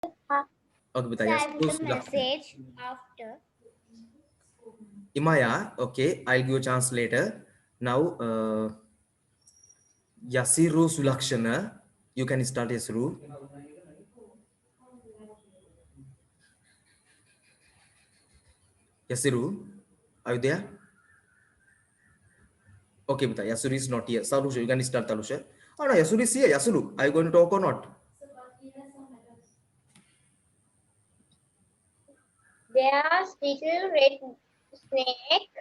Okay, बताइए. Type the message after. Imaya, okay, I'll give you a chance later. Now, Yasiru Sulakshana, you can start Yasiru. Yasiru, are you there? Okay, Bita, Yasuru is not here. Salusha, you can start Talusha. Oh no, Yasuru is here. Yasuru, are you going to talk or not? There's little red snake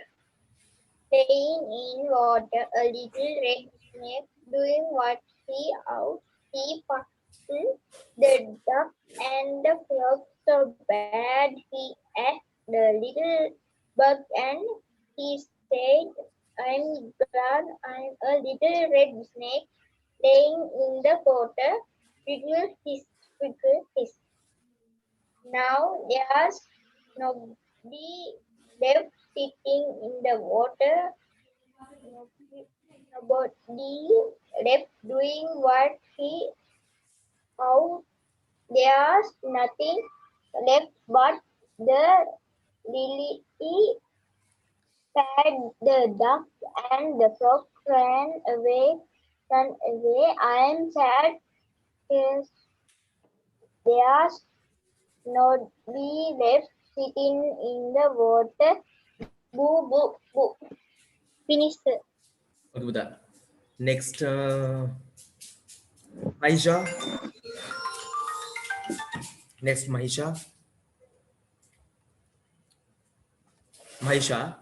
playing in water. A little red snake doing what he out. He puzzled the duck and the frog so bad he ate the little bug and he said, I'm glad I'm a little red snake playing in the water. Wiggle his, wiggle his. Now there's nobody left sitting in the water. Nobody left doing what he out. There's nothing left but the lily pad, the duck, and the frog ran away. Ran away. I am sad. Yes, there's nobody left sitting in the water. Boo, boo, boo. Finish. Okay, Bita. Next, Mahisha. Next, Mahisha. Mahisha.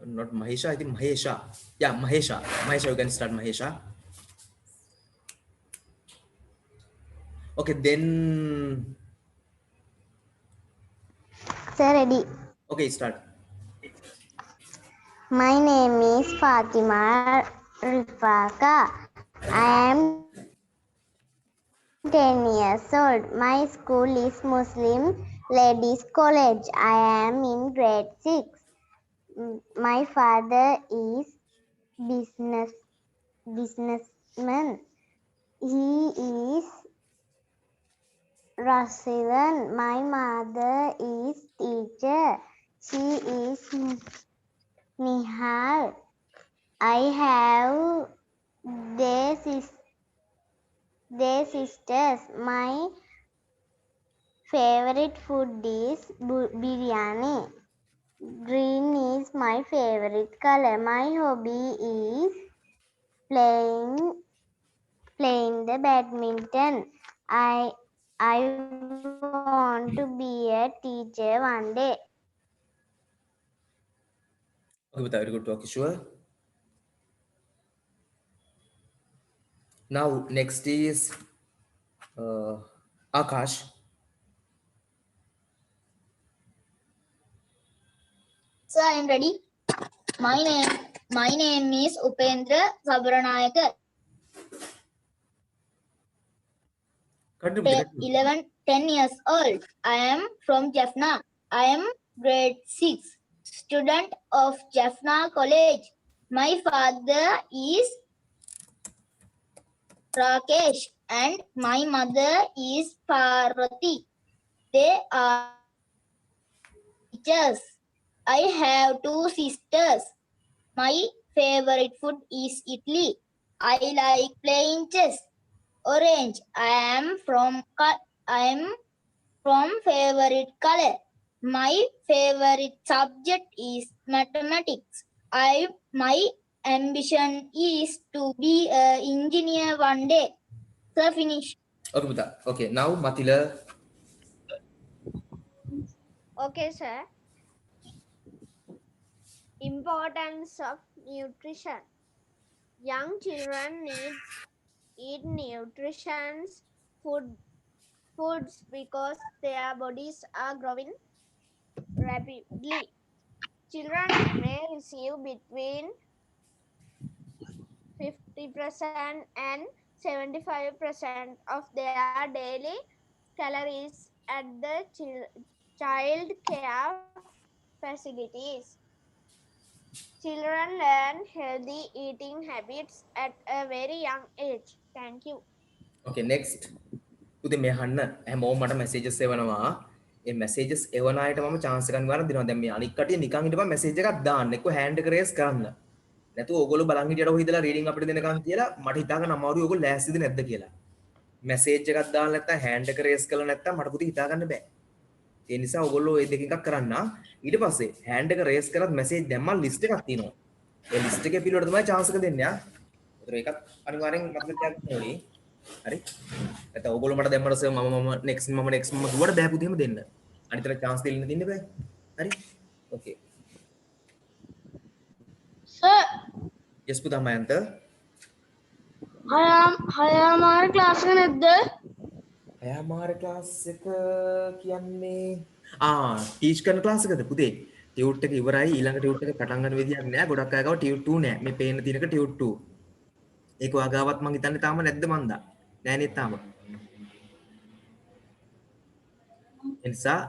Not Mahisha, I think Mahesha. Yeah, Mahesha. Mahesha, you can start Mahesha. Okay, then. Sir, ready. Okay, start. My name is Fatima Rifaka. I am 10 years old. My school is Muslim Ladies College. I am in grade 6. My father is businessman. He is Rasivan. My mother is teacher. She is Nihal. I have their sisters. My favorite food is biryani. Green is my favorite color. My hobby is playing the badminton. I want to be a teacher one day. Okay, Bita, very good talk, Ishwar. Now, next is Akash. So I am ready. My name is Upendra Sabranayaka. Continue, Bita, continue. 10 years old. I am from Jaffna. I am grade 6, student of Jaffna College. My father is Rakesh and my mother is Parvati. They are teachers. I have 2 sisters. My favorite food is idli. I like playing chess. Orange. I am from favorite color. My favorite subject is mathematics. My ambition is to be an engineer one day. So finish. Okay, Bita. Okay, now Matila. Okay, sir. Importance of nutrition. Young children need eat nutritious foods because their bodies are growing rapidly. Children may receive between 50% and 75% of their daily calories at the child care facilities. Children learn healthy eating habits at a very young age. Thank you. Okay, next. පුතේ මේ අහන්න හැමෝම මට messages එවනවා. ඒ messages එවන අයට මම chance එකක් ගන්න දෙනවා. දැන් මේ අනික් කටිය නිකන් හිටපන් මැසේජ් එකක් දාන්න. එක්ක hand එක raise කරන්න. නැතුව ඕගොල්ලෝ බලන් හිටියට ඔය ඉඳලා රීඩින් අපිට දෙනකන් කියලා මට හිතා ගන්න අමාරුයි ඕගොල්ලෝ ලෑස්තිද නැද්ද කියලා. මැසේජ් එකක් දාන්න නැත්නම් hand එක raise කරලා නැත්නම් මට පුතේ හිතා ගන්න බෑ. ඒ නිසා ඕගොල්ලෝ ওই දෙකෙන් එකක් කරන්න. ඊට පස්සේ hand එක raise කරත් message දැම්මම list එකක් තියෙනවා. ඒ list එකේ පිළිවෙලට තමයි chance එක දෙන්නේ ආ. ඒතර ඒකත් අනිවාර්යෙන් මතක තියාගන්න ඕනේ. හරි? නැත්නම් ඕගොල්ලෝ මට දැම්මම සර් මම next කිව්වට බෑ පුතේ එහෙම දෙන්න. අනිතර chance දෙන්න දෙන්න බෑ. හරි? Okay. Sir, yes පුතා මයන්ත. හයාමාර ක්ලාස් එක නැද්ද? අයමාර ක්ලාස් එක කියන්නේ ටීච් කරන ක්ලාස් එකද පුතේ? ටියුට් එක ඉවරයි ඊළඟ ටියුට් එක පටන් ගන්න විදියක් නෑ. ගොඩක් අය ගාව ටියුට් 2 නෑ. මේ පේන තියෙනක ටියුට් 2. ඒක වගාවත් මං හිතන්නේ තාම නැද්ද මන්දා. නෑ නේද තාම. එනිසා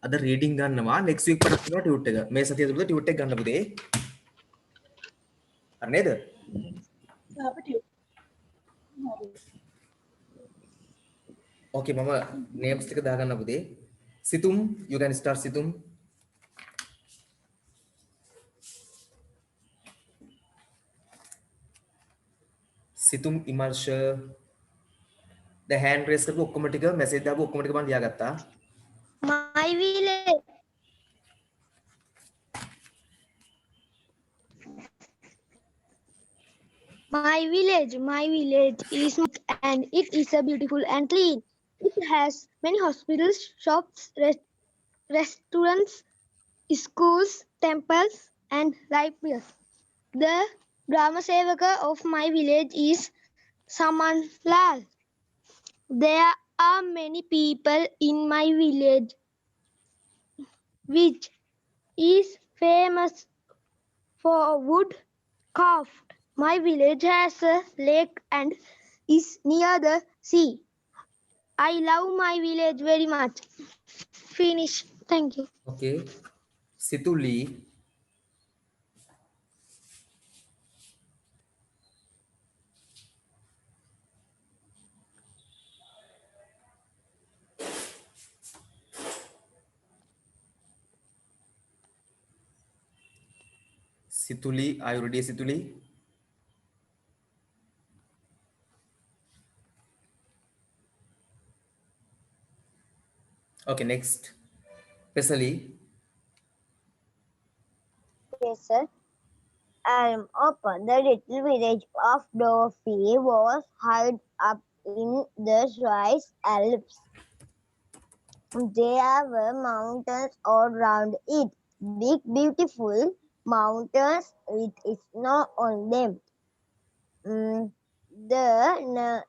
අද රීඩින් ගන්නවා නෙක්ස්ට් වීක් පටන් ගන්නවා ටියුට් එක. මේ සතිය තුල ටියුට් එක ගන්න පුතේ. හරි නේද? Okay, mama names ටික දාගන්න පුතේ. සිතුම්, you can start සිතුම්. සිතුම් ඉමර්ෂ the hand raise කරපු ඔක්කොම ටික message දාපු ඔක්කොම ටික මම ලියාගත්තා. My village. My village is and it is a beautiful and clean. It has many hospitals, shops, restaurants, schools, temples, and libraries. The Grama Sevaka of my village is Saman Lal. There are many people in my village, which is famous for wood craft. My village has a lake and is near the sea. I love my village very much. Finish. Thank you. Okay. සිතුලි Situli, are you ready, Situli? Okay, next. Pesali. Yes, sir. Upon the little village of Dorfi was high up in the Swiss Alps. There were mountains all around it, big, beautiful mountains with snow on them. The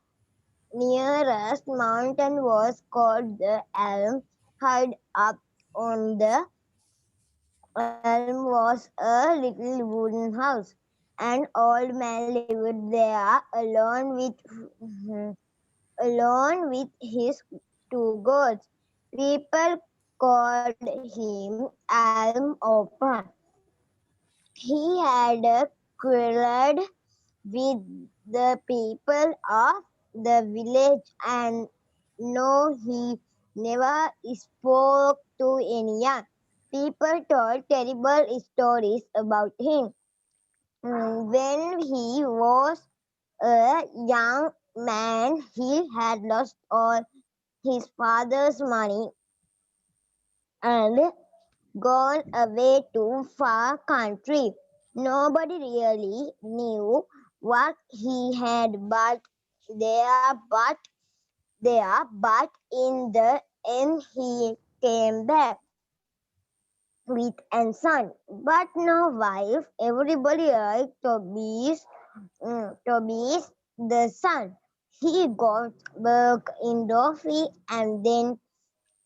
nearest mountain was called the Elm. High up on the elm was a little wooden house. An old man lived there alone with his two goats. People called him Elm Open. He had quarreled with the people of the village and no, he never spoke to anyone. People told terrible stories about him. When he was a young man, he had lost all his father's money and gone away to far country. Nobody really knew what he had but in the end he came back with a son, but no wife. Everybody liked Tobias the son. He got work in Dorfi and then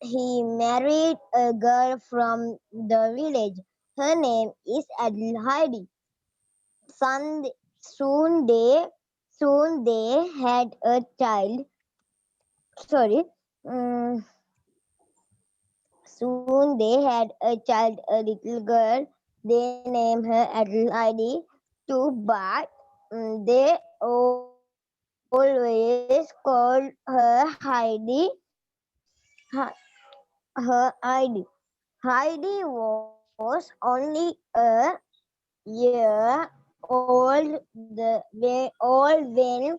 he married a girl from the village. Her name is Adelheidi. Soon they had a child. Soon they had a child, a little girl They named her Adelaide too, but they always called her Heidi. Her Heidi. Heidi was only a year old when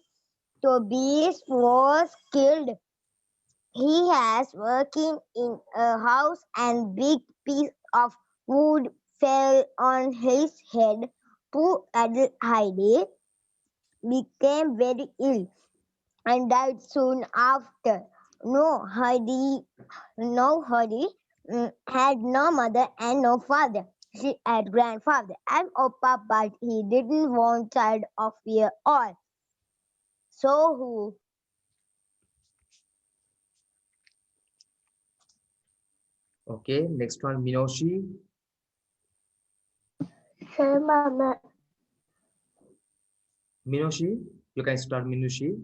Tobias was killed. He was working in a house and big piece of wood fell on his head. Poor Heidi became very ill and died soon after. Heidi had no mother and no father. She had grandfather and Oppa, but he didn't want child of year all. So who? Okay, next one, Minoshi. Her mother. Minoshi, you can start, Minoshi.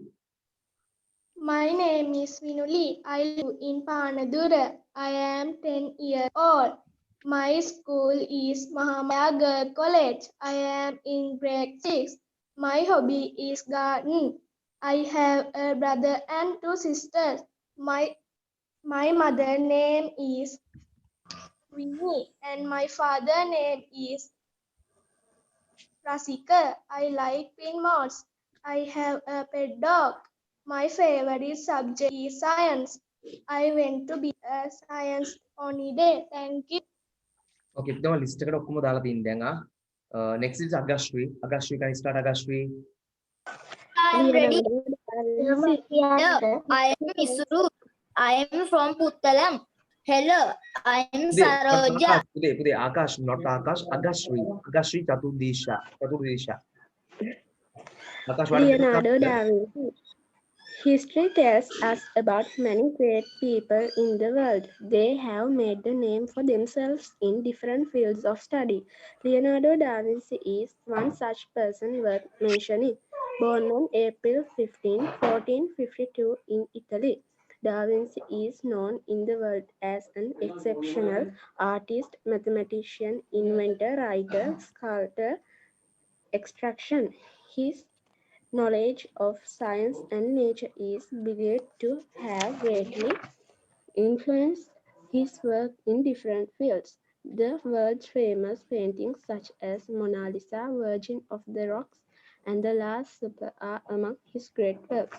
My name is Vinuli. I live in Panadura. I am 10 years old. My school is Mahamaya Girls College. I am in grade 6. My hobby is gardening. I have a brother and 2 sisters. My mother name is Winnie and my father name is Rasika. I like pinballs. I have a pet dog. My favorite subject is science. I went to be a science only day. Thank you. Okay, kita list එකට ඔක්කොම දාලා තියෙන දැන් next is Agashri. Agashri, can you start, Agashri? I am ready. Hello, I am Isuru. I am from Puttalam. Hello, I am Saroja. Pude, Akash, not Akash, Agashri. Agashri Chaturdisha. Akash, what is Leonardo da Vinci. History tells us about many great people in the world. They have made a name for themselves in different fields of study. Leonardo da Vinci is one such person worth mentioning. Born on April 15, 1452 in Italy, Da Vinci is known in the world as an exceptional artist, mathematician, inventor, writer, sculptor, extraction. His knowledge of science and nature is believed to have greatly influenced his work in different fields. The world's famous paintings such as Mona Lisa, Virgin of the Rocks, and The Last Supper are among his great works.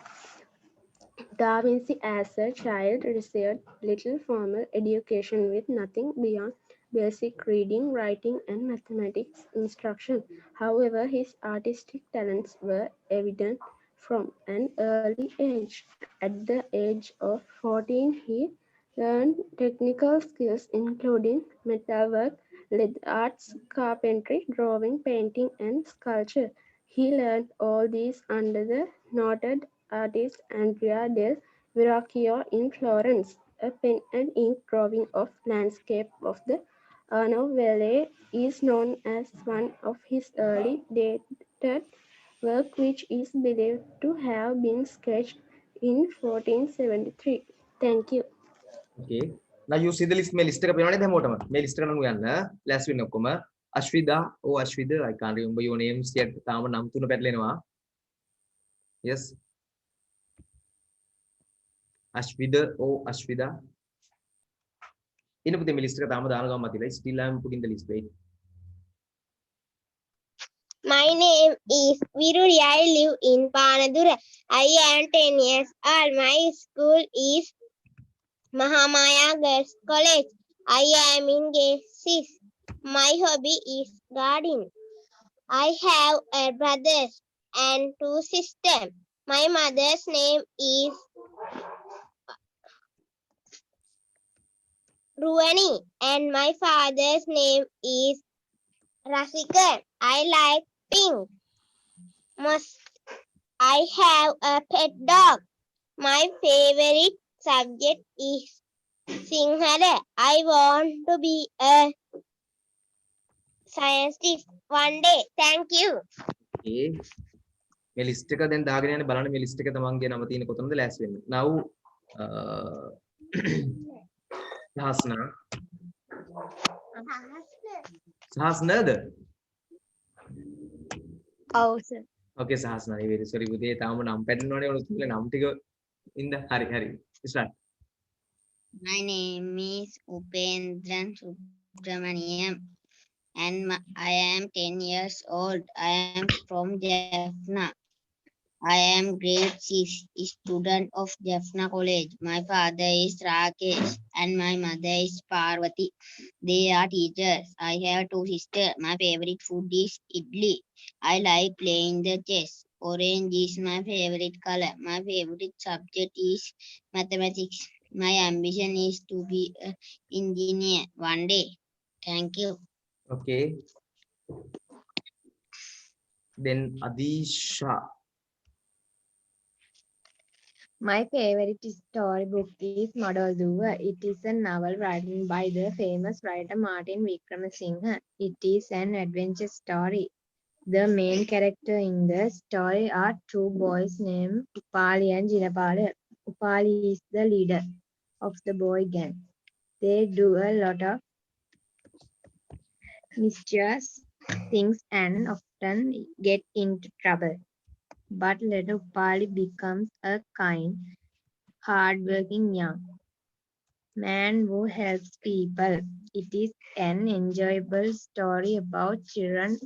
Da Vinci as a child received little formal education with nothing beyond basic reading, writing, and mathematics instruction. However, his artistic talents were evident from an early age. At the age of 14, he learned technical skills including metalwork, leather arts, carpentry, drawing, painting, and sculpture. He learned all these under the noted artist Andrea del Verrocchio in Florence. A pen and ink drawing of landscape of the Arno Valley is known as one of his early dated work, which is believed to have been sketched in 1473. Thank you. Okay. Now you see the list. මේ list එක පේනවනේ දැන් මොකටම? මේ list එකට නු යන්න. last වෙන්නේ ඔක්කොම. Ashwida, oh Ashwida, I can't remember your names yet. තාම නම් තුන පැටලෙනවා. Yes. Ashwida, oh Ashwida. ඉන්න පුතේ මේ list එක තාම දාන ගමන් මතිලා. Still I am putting the list, wait. My name is Viruri. I live in Panadura. I am 10 years old. My school is Mahamaya Girls College. I am in grade 6. My hobby is gardening. I have a brother and 2 sisters. My mother's name is Ruani and my father's name is Rasika. I like pink. I have a pet dog. My favorite subject is Sinhala. I want to be a scientist one day. Thank you. Okay. මේ list එක දැන් දාගෙන යන්න බලන්න මේ list එක තමන්ගේ නම තියෙන කොතනද last වෙන්නේ. Now Hasna. සහස්නද? Oh, sir. Okay, සහස්න. very sorry පුතේ. තාම නම් පැටෙනවනේ ඔය තුල නම් ටික ඉන්න. හරි. start. My name is Upendran Subramaniam and I am 10 years old. I am from Jaffna. I am grade 6 student of Jaffna College. My father is Rakesh and my mother is Parvati. They are teachers. I have two sisters. My favorite food is idli. I like playing the chess. Orange is my favorite color. My favorite subject is mathematics. My ambition is to be an engineer one day. Thank you. Okay. Then Adisha. My favorite storybook is Madoduwa. It is a novel written by the famous writer Martin Wickramasinghe. It is an adventure story. The main character in the story are two boys named Upali and Jinapala. Upali is the leader of the boy gang. They do a lot of mischievous things and often get into trouble. But later Upali becomes a kind, hard-working young man who helps people. It is an enjoyable story about children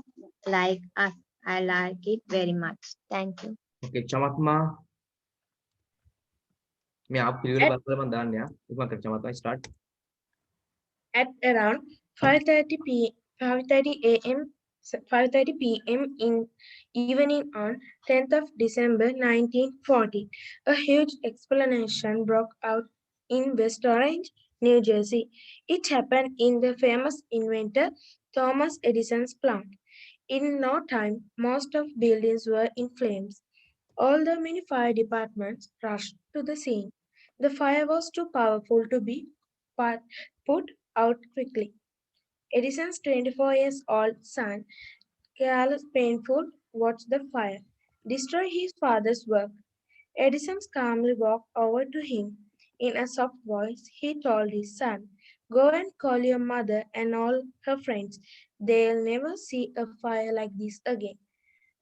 like us. I like it very much. Thank you. Okay, චමත්මා. මේ ආපු පිළිවෙල බලලා මම දාන්න යා. ඉක්මන් කර චමත්මා start. At around 5:30 a.m. 5:30 p.m. in evening on 10th of December 1940, a huge explosion broke out in West Orange, New Jersey. It happened in the famous inventor Thomas Edison's plant. In no time, most of buildings were in flames. All the many fire departments rushed to the scene. The fire was too powerful to be put out quickly. Edison's 24 years old son, Carlos Painful, watched the fire destroy his father's work. Edison calmly walked over to him. In a soft voice, he told his son, "Go and call your mother and all her friends. They'll never see a fire like this again."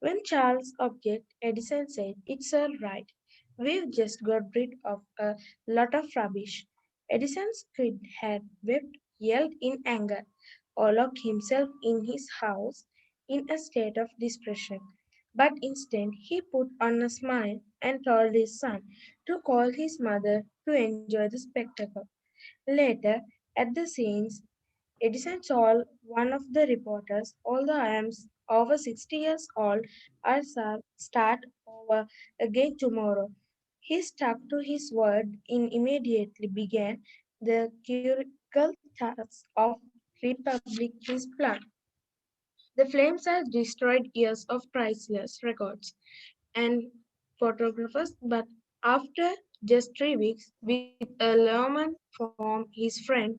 When Charles objected, Edison said, "It's all right. We've just got rid of a lot of rubbish." Edison's kid had wept, yelled in anger, or locked himself in his house in a state of depression. But instead, he put on a smile and told his son to call his mother to enjoy the spectacle. Later, at the scenes, Edison told one of the reporters, "Although I am over 60 years old, I'll start over again tomorrow." He stuck to his word and immediately began the curical task of republic his plan. The flames had destroyed years of priceless records and photographers, but after just 3 weeks, with a lawman from his friend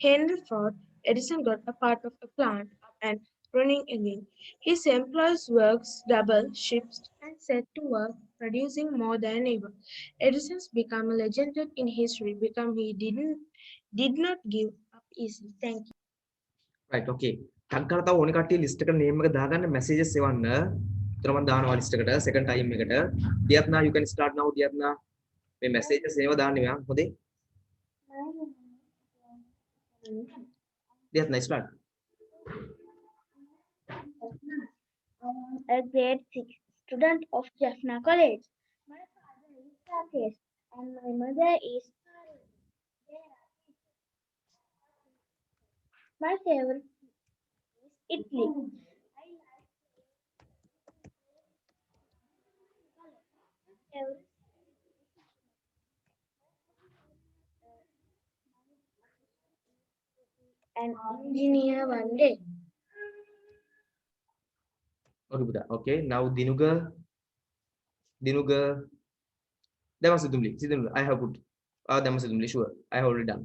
Henry Ford, Edison got a part of a plant up and running again. His employees worked double shifts and set to work producing more than ever. Edison's become a legend in history because he did not give up easily. Thank you. Right, okay. ටක් කරලා තව ඕනේ කට්ටිය list එකට name එක දාගන්න messages එවන්න. එතන මම දානවා list එකට second time එකට. Diyatna, you can start now Diyatna. මේ messages ඒව දාන්න මෙයා. හොඳේ. Diyatna start. I am a grade 6 student of Jaffna College. My father is Rakesh and my mother is Parvati. They are teachers. My favorite is idli. I like favorite an engineer one day. Okay පුතා. Okay, now Dinuga. Dinuga. Dama Sidumli. Sidumli. I have put. Dama Sidumli, sure. I have already done.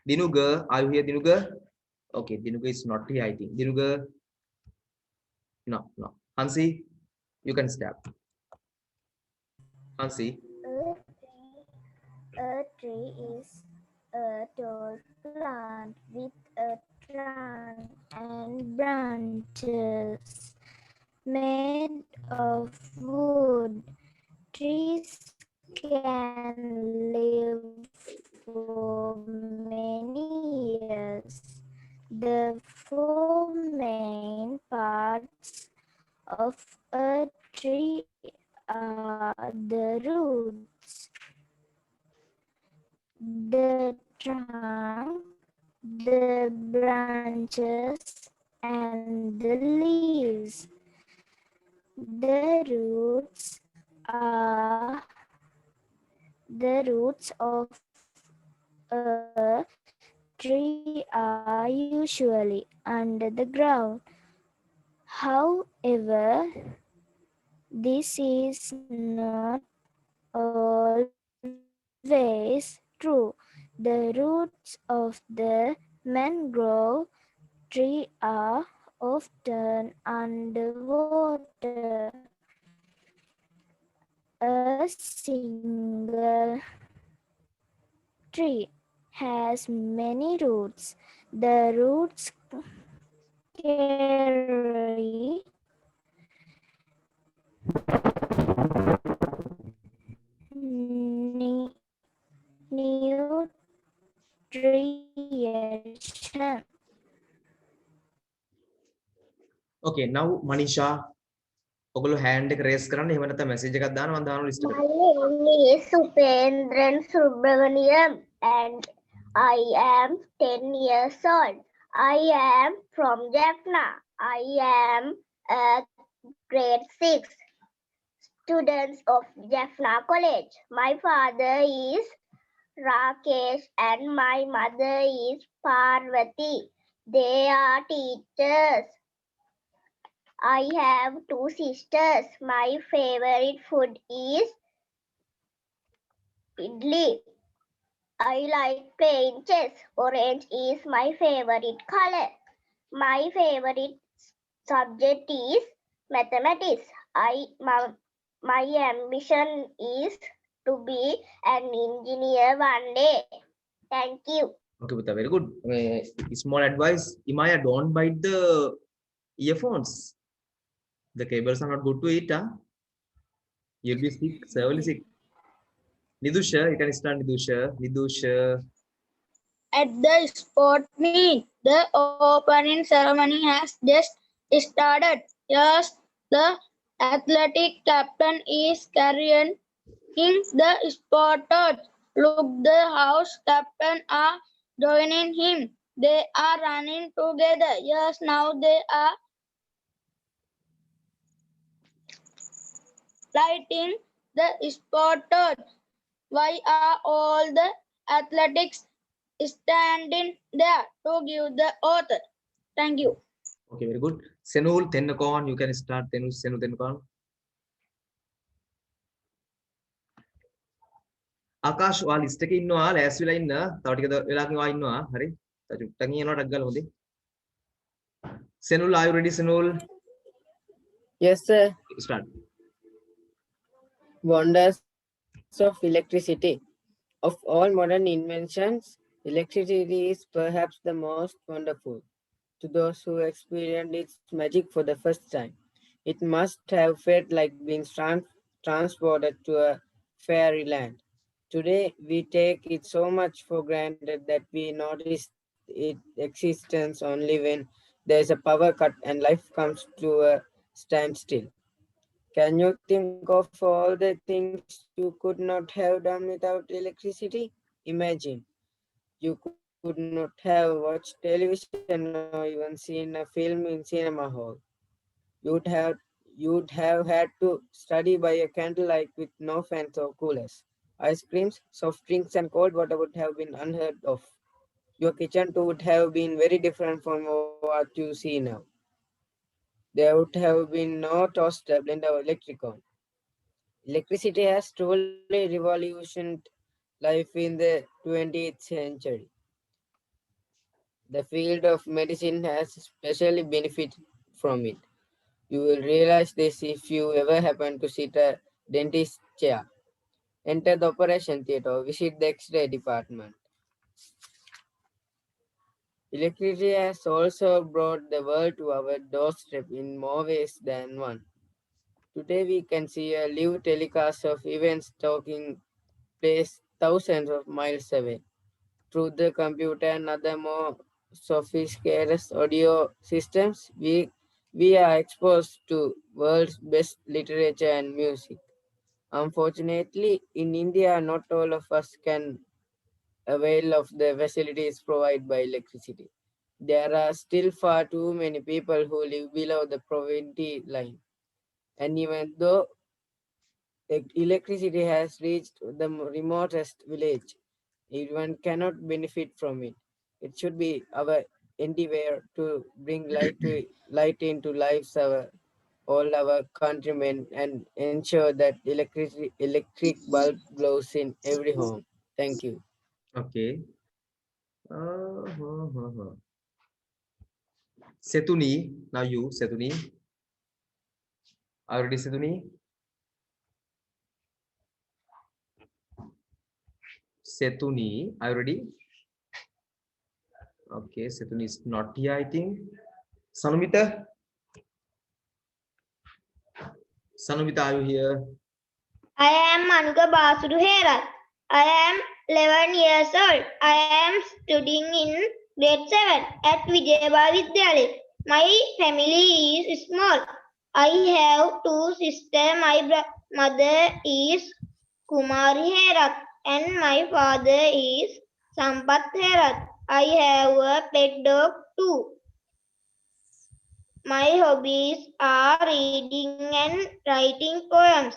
Dinuga, are you here Dinuga? Okay, Dinuga is not here I think. Dinuga. No. Hansi, you can start. Hansi. A tree is a tall plant with a trunk and branches made of wood. Trees can live for many years. The four main parts of a tree are the roots, the trunk, the branches, and the leaves. The roots of a tree are usually under the ground. However, this is not always true. The roots of the mangrove tree are often underwater. A single tree has many roots. The roots carry nu- nutrition. Okay, now Manisha, ඔගොල්ලෝ hand එක raise කරන්න. එහෙම නැත්නම් message එකක් දාන්න මම දානවා list My එකට. name is Supendran Subramaniam and I am 10 years old. I am from Jaffna. I am a grade 6 student of Jaffna College. My father is Rakesh and my mother is Parvati. They are teachers. I have 2 sisters. My favorite food is idli. I like playing chess. Orange is my favorite color. My favorite subject is mathematics. My ambition is to be an engineer one day. Thank you. Okay, Buddha, very good. Small advice. Imaya, don't bite the earphones. The cables are not good to eat. Huh? You'll be sick, severely sick. Nidusha, you can start Nidusha. Nidusha. At the sport meet, the opening ceremony has just started. Yes, the athletic captain is carrying the spotted. Look, the house captain are joining him. They are running together. Yes, now they are lighting the spotted. Why are all the athletics standing there to give the order? Thank you. Okay, very good. Senul, Tennakorn, you can start. Senu, Tennakorn. ආකාශ ඔයා list එකේ ඉන්නවා ලෑස්ති වෙලා ඉන්න තව ටික වෙලාවකින් ඔයා ඉන්නවා හරි තව චුට්ටක් යනවා ටක් ගාලා හොඳේ සෙනුල් are you ready සෙනුල් Yes, sir. start Wonders of electricity. Of all modern inventions, electricity is perhaps the most wonderful. To those who experienced its magic for the first time, it must have felt like being transported to a fairyland. Today, we take it so much for granted that we notice its existence only when there is a power cut and life comes to a standstill. Can you think of all the things you could not have done without electricity? Imagine, you could not have watched television or even seen a film in cinema hall. You'd have had to study by a candlelight with no fans or coolers. Ice creams, soft drinks, and cold water would have been unheard of. Your kitchen too would have been very different from what you see now. There would have been no toaster, blender, or electric oven. Electricity has truly revolutionized life in the 20th century. The field of medicine has especially benefited from it. You will realize this if you ever happen to sit a dentist's chair, enter the operation theater, or visit the X-ray department. Electricity has also brought the world to our doorstep in more ways than one. Today we can see a live telecast of events taking place thousands of miles away. Through the computer and other more sophisticated audio systems, we are exposed to world's best literature and music. Unfortunately, in India, not all of us can avail of the facilities provided by electricity. There are still far too many people who live below the poverty line. And even though electricity has reached the remotest village, everyone cannot benefit from it. It should be our endeavor to bring light into lives of all our countrymen and ensure that electric bulb glows in every home. Thank you. Okay. Setuni, now you, Setuni. Are you ready, Setuni? Setuni, are you ready? Okay, Setuni is not here, I think. Sanumita? Sanumita, are you here? I am Manuka Basudu Herath. I am 11 years old. I am studying in grade 7 at Vijayabha Vidyalaya. My family is small. I have two sisters. My mother is Kumari Herath and my father is Sampath Herath. I have a pet dog too. My hobbies are reading and writing poems.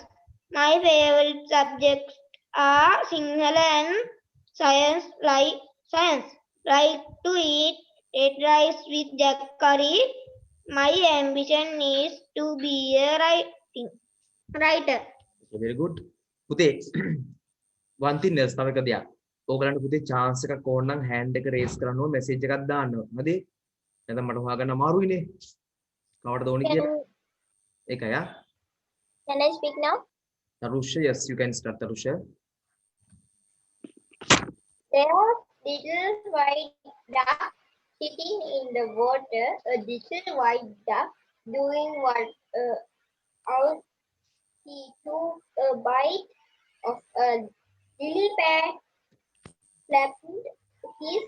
My favorite subjects are Sinhala and science. Like to eat red rice with jack curry. My ambition is to be a writer. Very good. පුතේ one thing else තව එක දෙයක්. ඕගලන්ට පුතේ chance එකක් ඕන නම් hand එක raise කරන්න ඕන message එකක් දාන්න ඕන. හරිද? නැත්නම් මට හොයාගන්න අමාරුයිනේ. කවටද ඕනේ කියලා. ඒකයි ආ. Can I speak now? Tarusha, yes, you can start, Tarusha. There was little white duck sitting in the water. A little white duck doing what out. He took a bite of a lily pad, flapped his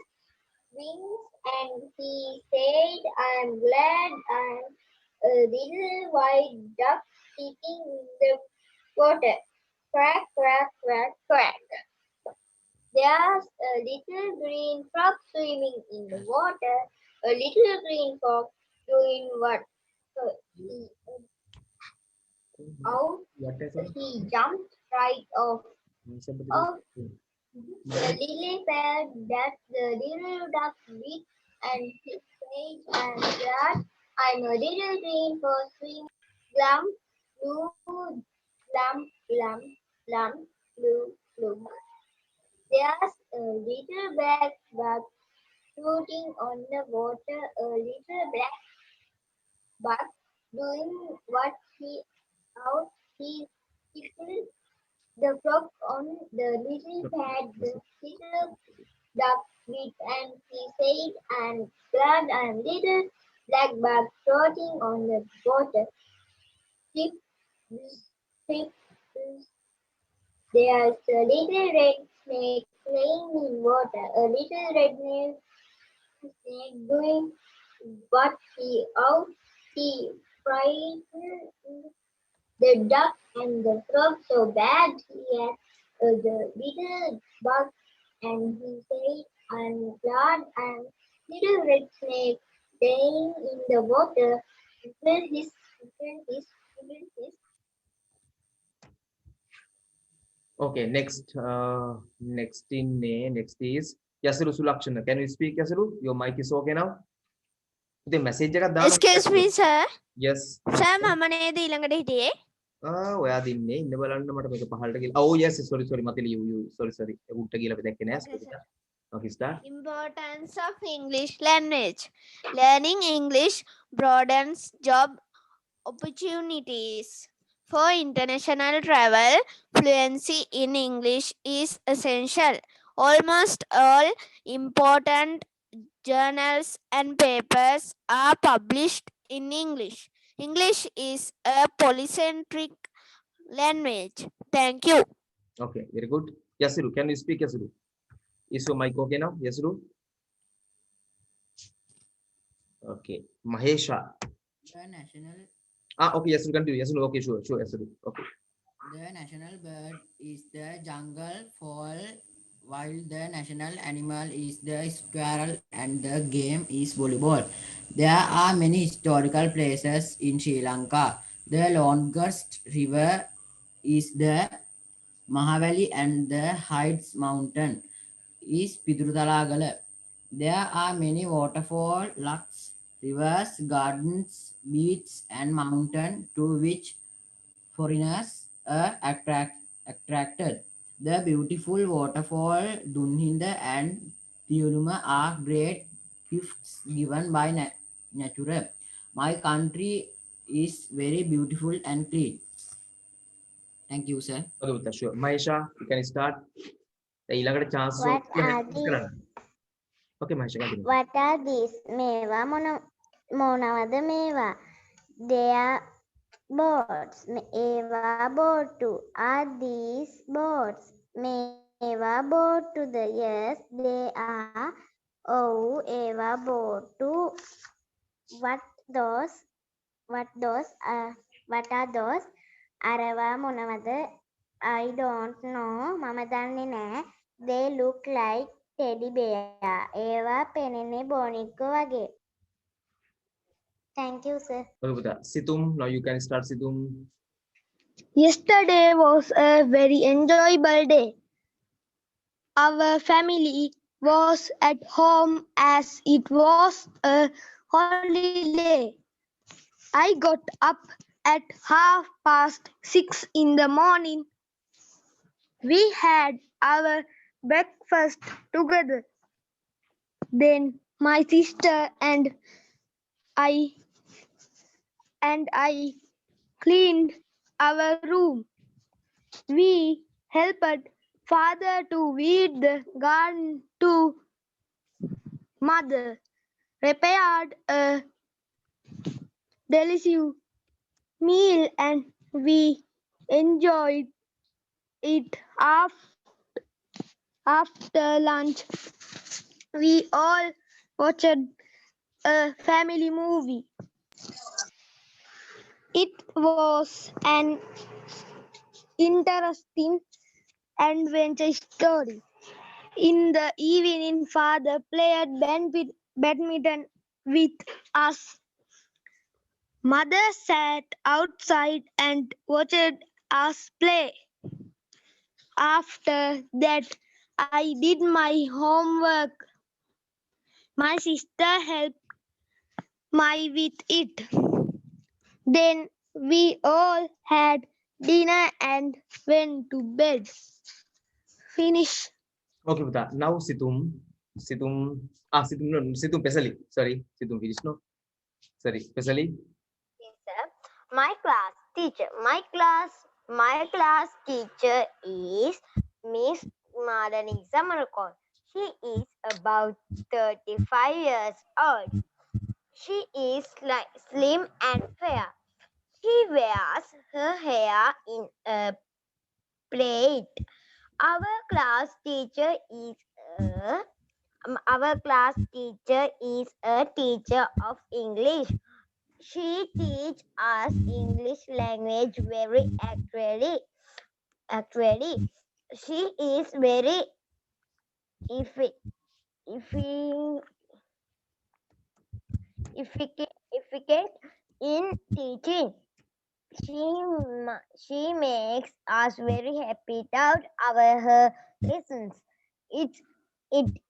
wings, and he said, "I'm glad I'm a little white duck sitting in the water." Quack, quack, quack, quack. There's a little green frog swimming in the water. A little green frog doing what? Out he jumped right off the lily pad that the little duck bit, and he said, "I'm glad I'm a little green for swim." Glum, blue, glum, glum, glum, blue, blue. There's a little black bug floating on the water. A little black bug doing what he out. He tickled the frog on the little pad. The little duck bit, and he said, "I'm glad I'm little black bug floating on the water." Trip, trip. There's a little red snake playing in water. A little red snake doing what he out. He frightened the duck and the frog so bad he had the little bug, and he said, "I'm glad I'm little red snake playing in the water." His. Okay, next is Yasiru Sulakshana. Can you speak, Yasiru? Your mic is okay now. The message එකක් දාන්න. Excuse me, sir. Yes. Sir, මම නේද ඊළඟට හිටියේ? ඔයා දින්නේ ඉන්න බලන්න මට මේක පහළට ගිහලා. Oh yes, sorry මතලි you sorry. උඩට ගිහලා අපි දැක්කේ නෑ. Okay, start. Importance of English language. Learning English broadens job opportunities. For international travel, fluency in English is essential. Almost all important journals, and papers are published in English. English is a polycentric language. Thank you. Okay, very good. Yasiru, can you speak, Yasiru? Is your mic okay now, Yasiru? Okay, Mahesha. The national Okay, Yasiru, continue. Yasiru, okay, sure, Yasiru. Okay. the national bird is the jungle fowl, while the national animal is the squirrel and the game is volleyball. There are many historical places in Sri Lanka. The longest river is the Mahavali and the highest mountain is Pidrutalagala. There are many waterfalls, lakes, rivers, gardens, beaches, and mountains to which foreigners are attracted. The beautiful waterfall Dunhinda and Tiuluma are great gifts given by nature. My country is very beautiful and clean. Thank you, sir. Okay, sure. Mahesha, you can start. ඊළඟට chance What are these? Okay, Mahesha, continue. What are these? මේවා මොනවද මේවා? They are boats. ඒවා බෝට්ටු. Are these boats? මේවා බෝට්ටුද? Yes, they are. ඔව්, ඒවා බෝට්ටු. What are those? අරවා මොනවද? I don't know. මම දන්නේ නෑ. They look like teddy bear. ඒවා පෙනෙන්නේ බොනික්කෝ වගේ. Thank you, sir. Okay, Buddha. Situm, now you can start, Situm. Yesterday was a very enjoyable day. Our family was at home as it was a holiday. I got up at 6:30 in the morning. We had our breakfast together. Then my sister and I cleaned our room. We helped father to weed the garden too. Mother prepared a delicious meal and we enjoyed it. After lunch, we all watched a family movie. It was an interesting adventure story. In the evening, father played badminton with us. Mother sat outside and watched us play. After that, I did my homework. My sister helped me with it. Then we all had dinner and went to bed. Finish. Okay, Buddha. Now Situm. Situm. Situm, no, Situm Pesali. Sorry, Situm finish, no? Sorry, Pesali. Yes, sir. My class teacher is Miss Madanisa Manukon. She is about 35 years old. She is slim and fair. She wears her hair in a plait. Our class teacher is a teacher of English. She teaches us English language very accurately. She is very efficient in teaching. She makes us very happy throughout her lessons. It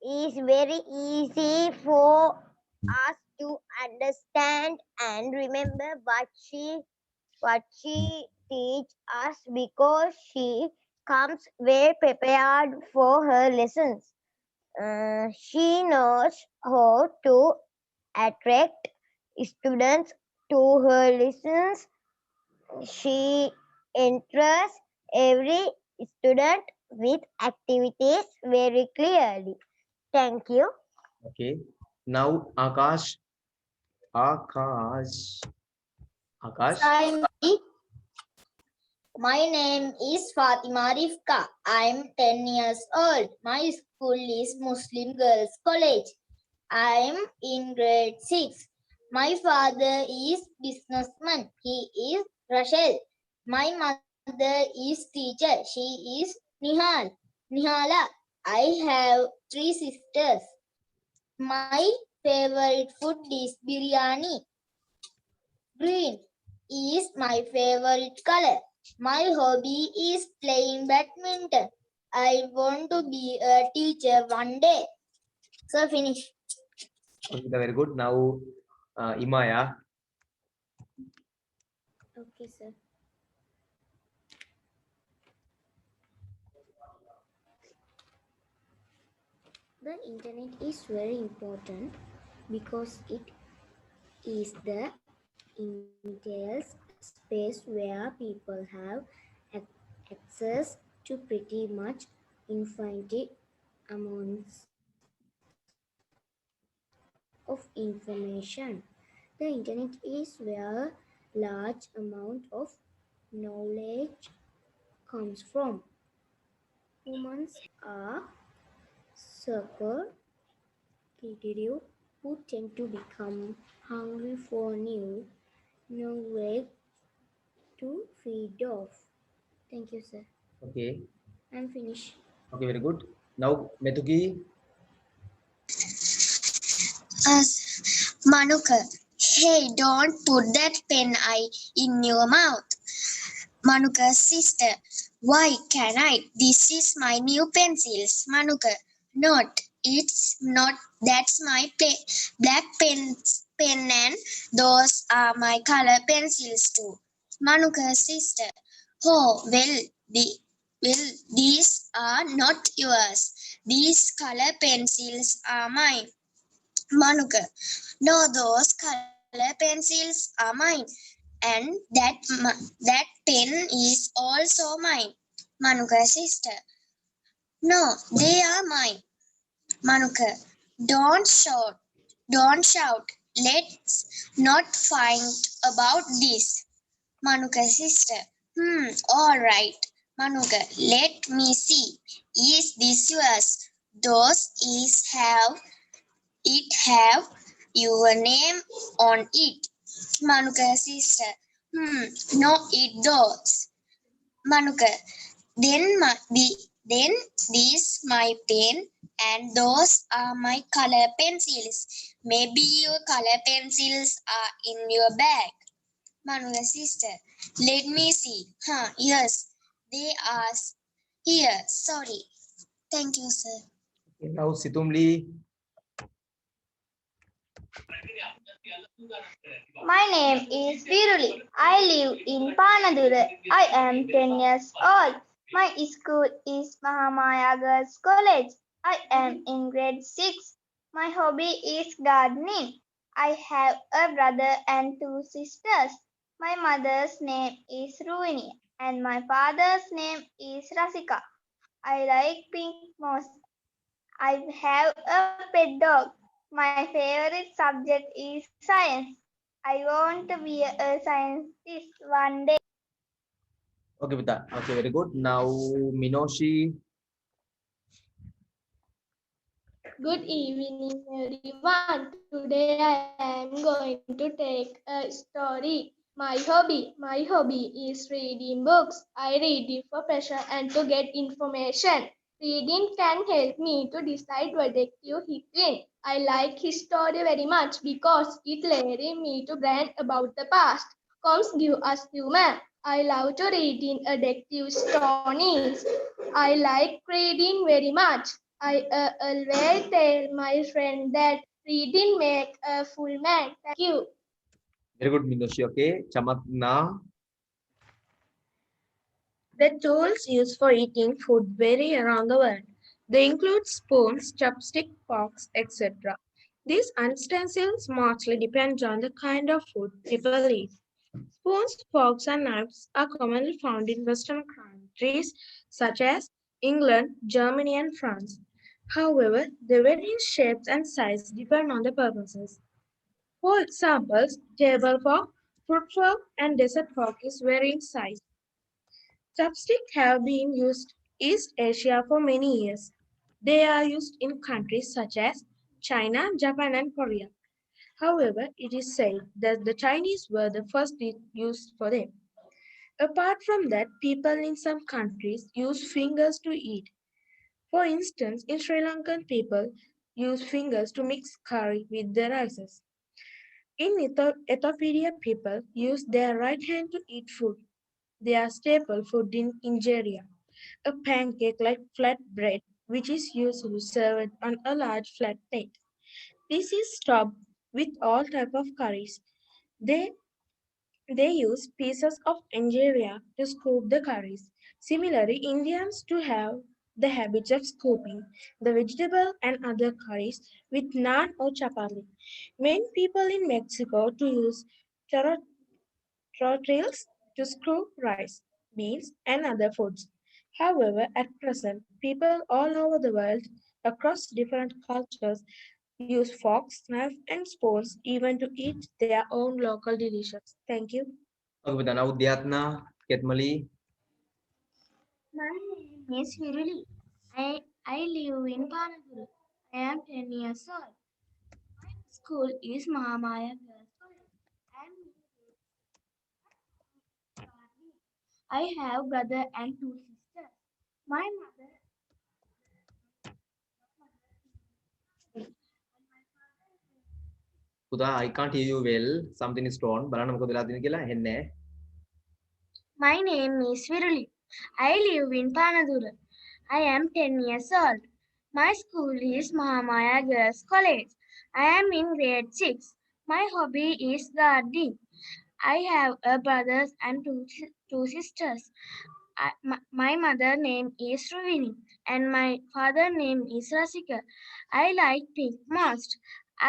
is very easy for us to understand and remember what she teaches us because she comes well prepared for her lessons. She knows how to attract students to her lessons. She interests every student with activities very clearly. Thank you. Okay. Now Akash. Akash. Akash. Hi, my name is Fatima Rifka. I am 10 years old. My school is Muslim Girls College. I am in grade 6. My father is businessman. He is Rachel. My mother is teacher. She is Nihala. I have 3 sisters. My favorite food is biryani. Green is my favorite color. My hobby is playing badminton. I want to be a teacher one day. So finish. Okay, very good. Now Imaya. Okay, sir. The internet is very important because it is the entails space where people have access to pretty much infinite amounts of information. The internet is where large amount of knowledge comes from. Humans are super competitive who tend to become hungry for new knowledge to feed off. Thank you, sir. Okay. I'm finished. Okay, very good. Now Metuki. Manuka, hey, don't put that pen eye in your mouth. Manuka's sister, why can I? This is my new pencils. Manuka, not. It's not. That's my black pen and those are my color pencils too. Manuka's sister, oh, well, these are not yours. These color pencils are mine. Manuka, no, those color pencils are mine, and that pen is also mine. Manuka's sister, no, they are mine. Manuka, don't shout, don't shout. Let's not fight about this. Manuka's sister, all right. Manuka, let me see. Is this yours? Those is have your name on it. Manuka sister, no it does. Manuka, then this my pen and those are my color pencils. Maybe your color pencils are in your bag. Manuka sister, let me see. Yes, they are here. Sorry. Thank you, sir. Okay, now Situmli. My name is Viruli. I live in Panadura. I am 10 years old. My school is Mahamaya Girls College. I am in grade 6. My hobby is gardening. I have a brother and 2 sisters. My mother's name is Ruini and my father's name is Rasika. I like pink moss. I have a pet dog. My favorite subject is science. I want to be a scientist one day. Okay, with that. Okay, very good. Now Minoshi. Good evening, everyone. Today I am going to take a story. My hobby is reading books. I read it for pleasure and to get information. Reading can help me to decide what detective hit win. I like history very much because it leads me to learn about the past. Comes give us humor. I love to read in detective stories. I like reading very much. I always tell my friend that reading make a full man. Thank you. Very good, Minoshi. Okay, Chamakna. The tools used for eating food vary around the world. They include spoons, chopsticks, forks, etc. These utensils mostly depend on the kind of food people eat. Spoons, forks, and knives are commonly found in Western countries such as England, Germany, and France. However, the various shapes and size depend on the purposes. For example, table fork, fruit fork, and dessert fork is varying size. Chopsticks have been used in East Asia for many years. They are used in countries such as China, Japan, and Korea. However, it is said that the Chinese were the first used for them. Apart from that, people in some countries use fingers to eat. For instance, in Sri Lankan people use fingers to mix curry with their rices. In Ethiopia, people use their right hand to eat food. They are staple food in Nigeria. A pancake like flat bread, which is usually served on a large flat plate. This is topped with all type of curries. They They use pieces of injera to scoop the curries. Similarly, Indians too have the habit of scooping the vegetable and other curries with naan or chapati. Many people in Mexico to use tortillas to scoop rice, beans, and other foods. However, at present, people all over the world across different cultures use forks, knives, and spoons even to eat their own local dishes. Thank you. Okay, with now Udyatna, Ketmali. My name is Viruli. I live in Panaguru. I am 10 years old. My school is Mahamaya Girls College. I have brother and two sisters. My mother Puda, I can't hear you well. Something is wrong. බලන්න මොකද වෙලා තියෙන්නේ කියලා ඇහෙන්නේ නැහැ. My name is Viruli. I live in Panadura. I am 10 years old. My school is Mahamaya Girls College. I am in grade 6. My hobby is gardening. I have a brother and two sisters. My mother name is Ruvini and my father name is Rasika. I like pink most.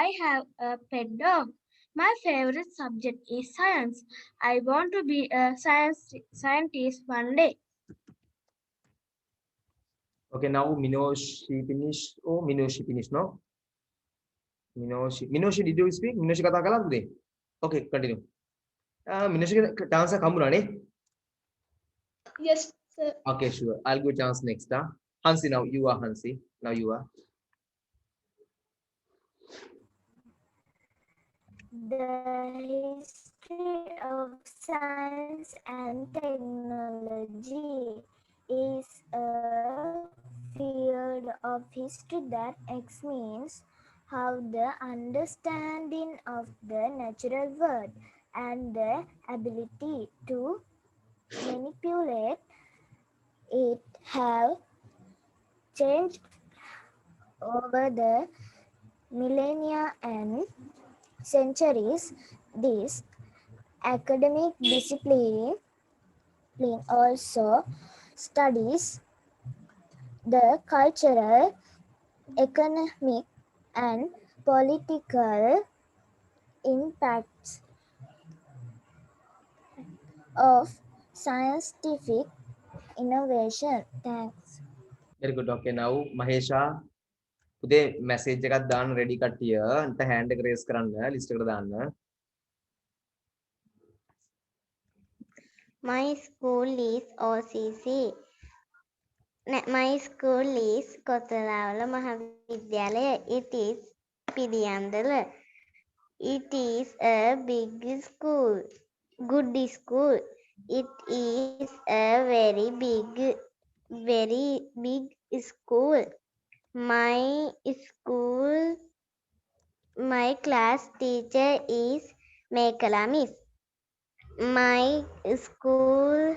I have a pet dog. My favorite subject is science. I want to be a scientist one day. Okay, now Minoshi finish. Oh, Minoshi finish, no? Minoshi, did you speak? Minoshi kata කළාද පුතේ? Okay, continue. Minoshi chance කම්බුණා නේ? Yes, sir. Okay, sure. I'll give chance next. Hansi, now you are Hansi. Now you are. The history of science and technology is a field of history that examines how the understanding of the natural world and the ability to manipulate it have changed over the millennia and centuries. This academic discipline also studies the cultural, economic, and political impacts of scientific innovation. Thanks. Very good. Okay, now Mahesha. පුතේ message එකක් දාන්න ready කට්ටිය. අන්ට hand එක raise කරන්න list එකට දාන්න. My school is OCC. My school is Kotalawala Mahavidyalaya. It is Pidiyandala. It is a big school, good school. It is a very big school. My class teacher is Mekala Miss. My school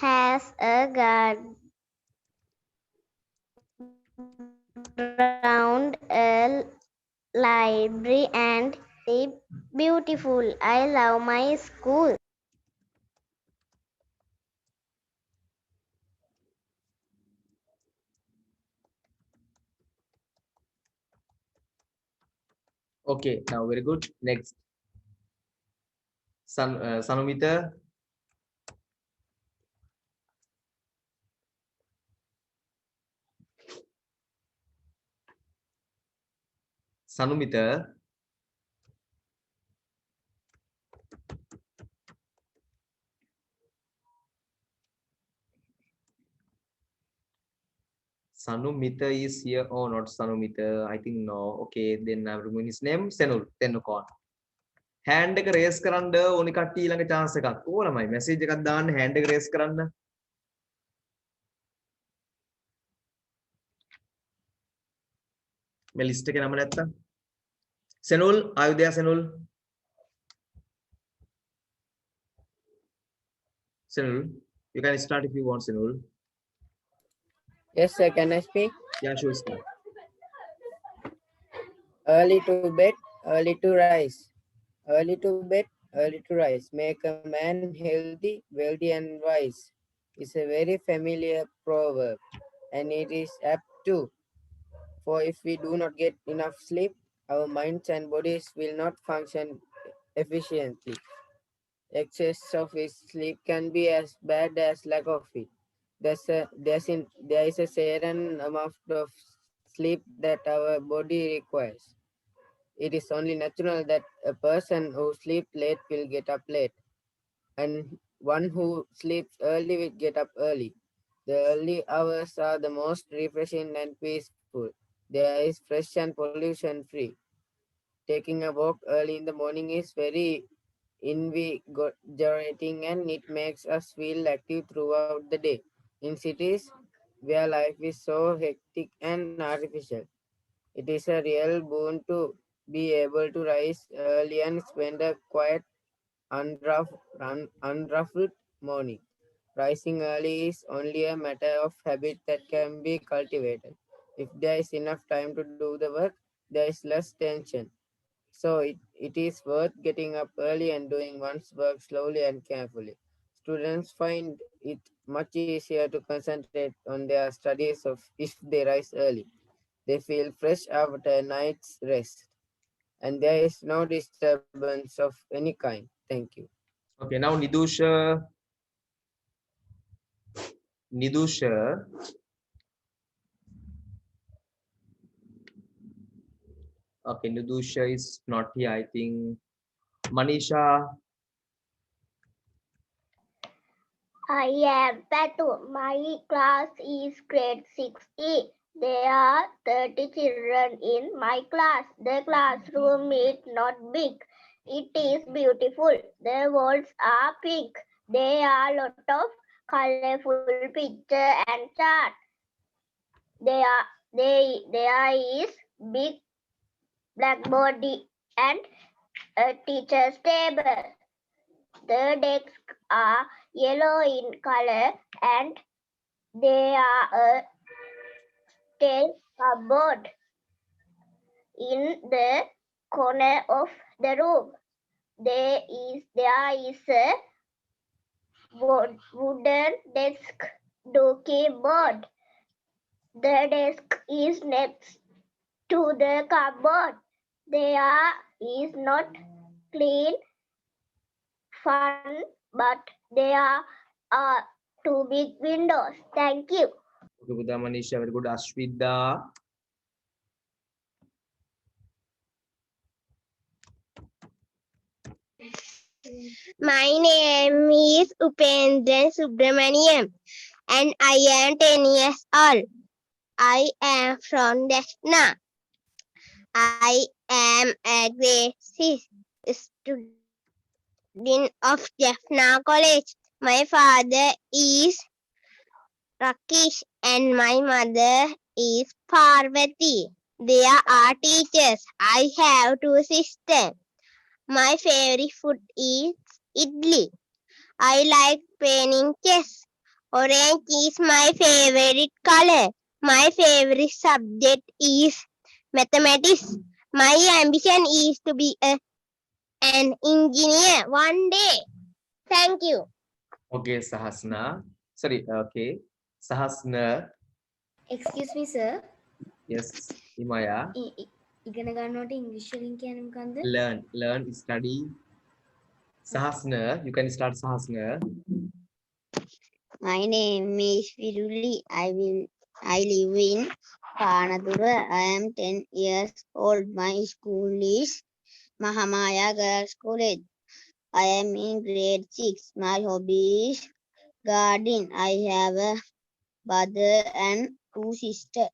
has a ground, a library, and it's beautiful. I love my school. Okay, now very good. Next. Sanumita. Sanumita. Sanumita is here or not? Sanumita, I think no. Okay, then I'm removing his name. Senul, Tenukon. Hand එක raise කරන්න ඕනි කට්ටිය ළඟ chance එකක් ඕනමයි. message එකක් දාන්න hand එක raise කරන්න. මේ list එකේ නම නැත්තම්. Senul, are you there Senul? Senul, you can start if you want Senul. Yes, sir. Can I speak? Yeah, sure, start. Early to bed, early to rise. Early to bed, early to rise. Make a man healthy, wealthy, and wise. It's a very familiar proverb, and it is apt too. For if we do not get enough sleep, our minds and bodies will not function efficiently. Excess of sleep can be as bad as lack of it. There is a certain amount of sleep that our body requires. It is only natural that a person who sleeps late will get up late, and one who sleeps early will get up early. The early hours are the most refreshing and peaceful. There is fresh and pollution free. Taking a walk early in the morning is very invigorating and it makes us feel active throughout the day. In cities where life is so hectic and artificial, it is a real boon to be able to rise early and spend a quiet, unruffled morning. Rising early is only a matter of habit that can be cultivated. If there is enough time to do the work, there is less tension. So it is worth getting up early and doing one's work slowly and carefully. Students find it much easier to concentrate on their studies if they rise early. They feel fresh after a night's rest, and there is no disturbance of any kind. Thank you. Okay, now Nidusha. Nidusha. Okay, Nidusha is not here, I think. Manisha. I am Patu. My class is grade 6E. There are 30 children in my class. The classroom is not big. It is beautiful. The walls are pink. There are a lot of colorful pictures and charts. There is big blackboard and a teacher's table. The desks are yellow in color and there are a tail cupboard in the corner of the room. There is a wooden desk keyboard. The desk is next to the cupboard. There is not clean fun, but there are two big windows. Thank you. Okay, Buddha Manisha, very good. Ashwida. My name is Upendran Subramaniam and I am 10 years old. I am from Jaffna. I am a grade 6 student of Jaffna College. My father is Rakesh and my mother is Parvati. They are teachers. I have two sisters. My favorite food is idli. I like playing chess. Orange is my favorite color. My favorite subject is mathematics. My ambition is to be an engineer one day. Thank you. Okay, Sahasna. Sorry, okay. Sahasna. Excuse me, sir. Yes, Himaya. ඉගෙන ගන්නකොට ඉංග්‍රීසි වලින් කියන්නේ මොකන්ද? Learn, study. Sahasna, you can start Sahasna. My name is Viruli. I live in Panadura. I am 10 years old. My school is Mahamaya Girls College. I am in grade 6. My hobby is gardening. I have a brother and 2 sisters.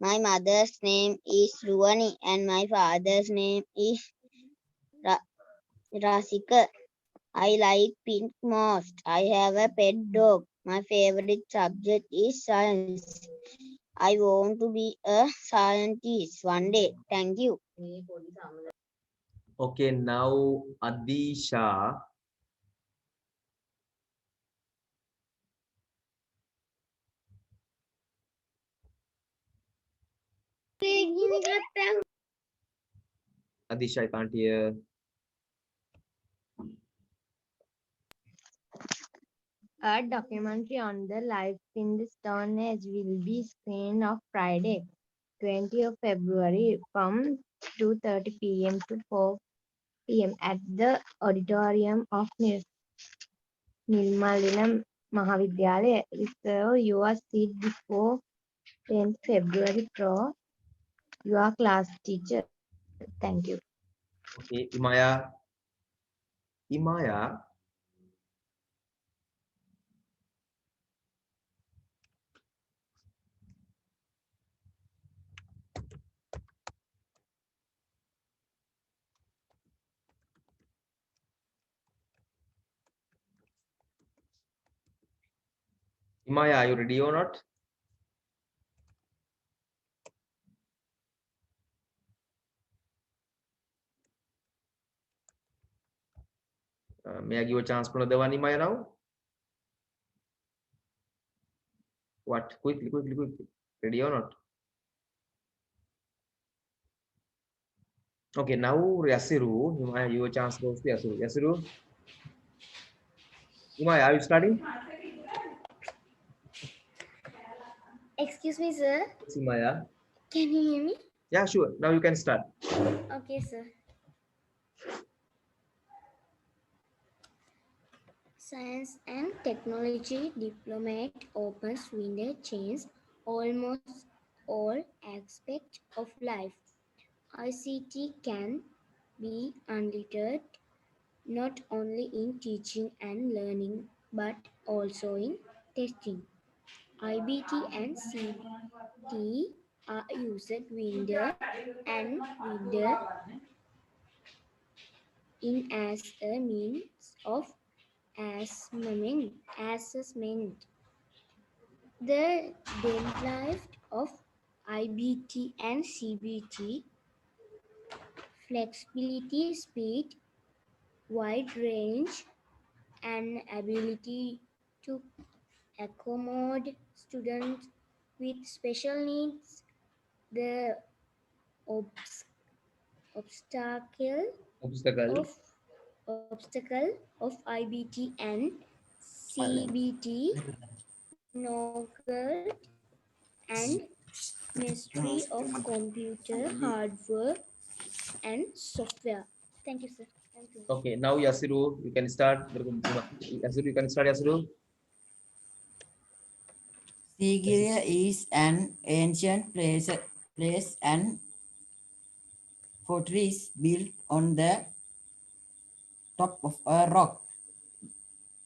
My mother's name is Ruwani and my father's name is Rasika. I like pink most. I have a pet dog. My favorite subject is science. I want to be a scientist one day. Thank you. Okay, now Adisha. Adisha, I can't hear. A documentary on the life in the Stone Age will be screened on Friday, 20th of February from 2:30 p.m. to 4 p.m. at the auditorium of Nilmalina Mahavidyalaya. Reserve your seat before 10th February for your class teacher. Thank you. Okay, Imaya. Imaya. Imaya, are you ready or not? May I give a chance for another one, Imaya, now? What? Quickly, quickly, quickly. Ready or not? Okay, now Yasiru. Imaya, your chance goes to Yasiru. Yasiru. Imaya, are you starting? Excuse me, sir. Imaya. Can you hear me? Yeah, sure. Now you can start. Okay, sir. Science and technology diplomat opens window change almost all aspects of life. ICT can be unlimited not only in teaching and learning but also in testing. IBT and CT are used window and window in as a means of assessment. The deadlift of IBT and CBT, flexibility, speed, wide range, and ability to accommodate students with special needs. The obstacle Obstacle. of IBT and CBT, knowledge and mystery of computer hardware and software. Thank you, sir. Thank you. Okay, now Yasiru, you can start. Yasiru, you can start, Yasiru. Sigiriya is an ancient place and fortress built on the top of a rock.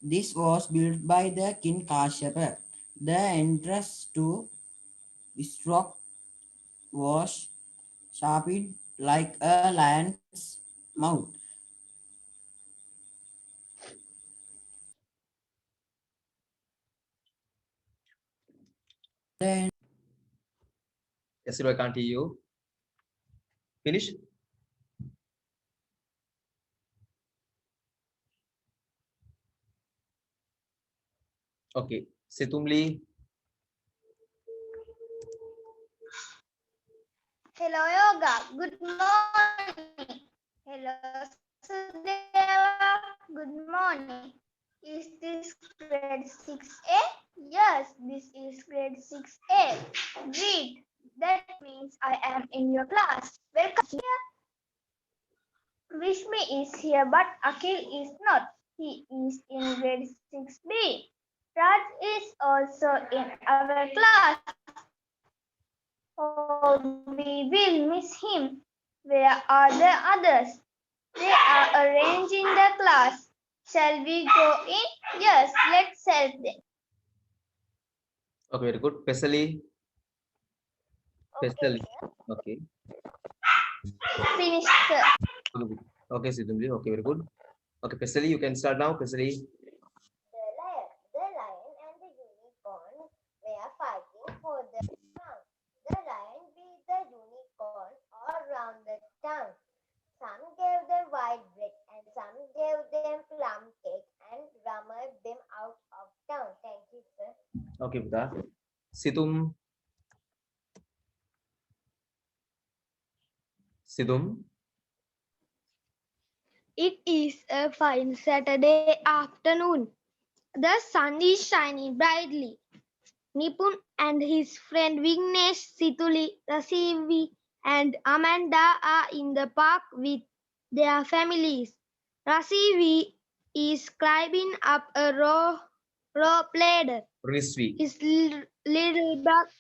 This was built by the king Kashyapa. The entrance to this rock was sharpened like a lion's mouth. Then Yasiru, I can't hear you. Finish. Okay, Setumli. Hello, Yoga. Good morning. Hello, Sudheva. Good morning. Is this grade 6A? Yes, this is grade 6A. Read. That means I am in your class. Welcome here. Vishmi is here, but Akhil is not. He is in grade 6B. Raj is also in our class. Oh, we will miss him. Where are the others? They are arranged in the class. Shall we go in? Yes, let's help them. Okay, very good. Pesali. Pesali. Okay. Finish, sir. Okay, Sidhumji. Okay, very good. Okay, Pesali, you can start now. Pesali. The lion and the unicorn were fighting for the crown. The lion beat the unicorn all round the town. Some gave them white bread and some gave them plum cake and rummed them out of town. Thank you, sir. Okay, Buddha. Sidum. Sidum. It is a fine Saturday afternoon. The sun is shining brightly. Nipun and his friend Vignesh, Situli, Rasivi, and Amanda are in the park with their families. Rasivi is climbing up a rope ladder. Risvi. His little brother.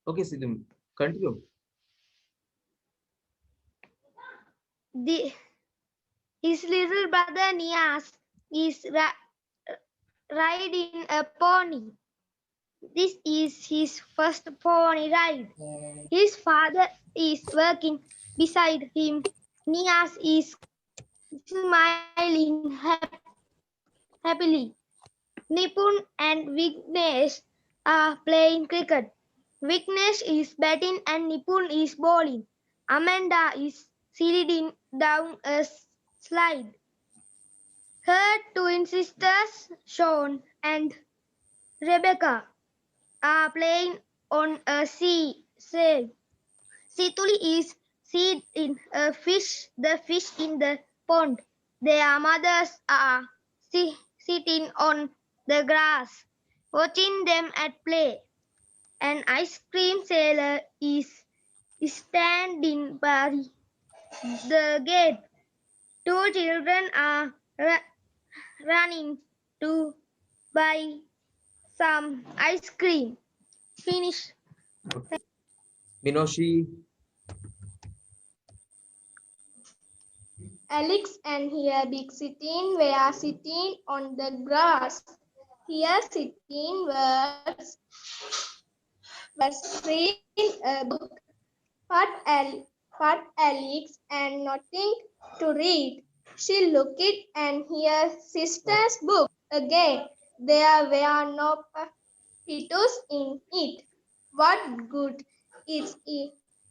Okay, Sidum. Continue. His little brother Nias is riding a pony. This is his first pony ride. His father is working beside him. Nias is smiling happily. Nipun and Vignesh are playing cricket. Vignesh is batting and Nipun is bowling. Amanda is sliding down a slide. Her twin sisters, Sean and Rebecca, are playing on a sail. Situli is seeing the fish in the pond. Their mothers are sitting on the grass, watching them at play. An ice cream seller is standing by the gate. Two children are running to buy some ice cream. Finish. Minoshi. Alex and here big sitting were sitting on the grass. Here sitting was reading a book. But Alex and nothing to read. She looked and her sister's book again. There were no pictures in it. What good is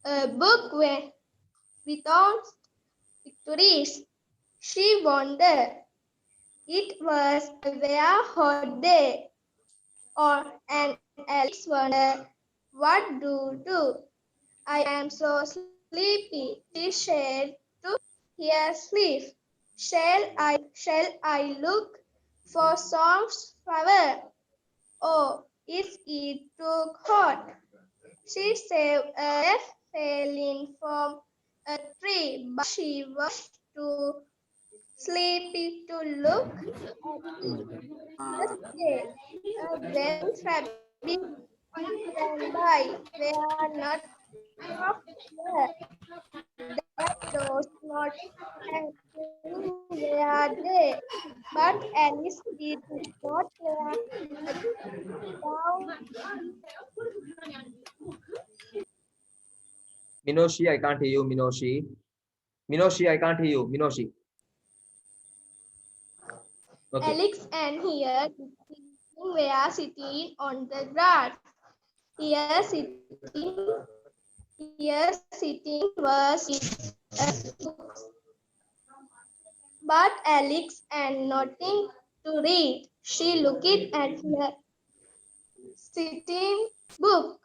a book without pictures? She wondered. It was a very hot day, and Alex wondered, what do? I am so sleepy, she said to her sleep. Shall I look for some flower? Oh, is it too hot? She saved a leaf falling from a tree, but she was too sleepy to look at it. Next day, a grand rabbit ran by. They are not half there. That does not hanging were there, but Alice did not wear a down. Minoshi, I can't hear you, Minoshi. Minoshi, I can't hear you, Minoshi. Okay. Alex and here were sitting on the grass. Here sitting was a book. But Alex and nothing to read. She looked at her sitting book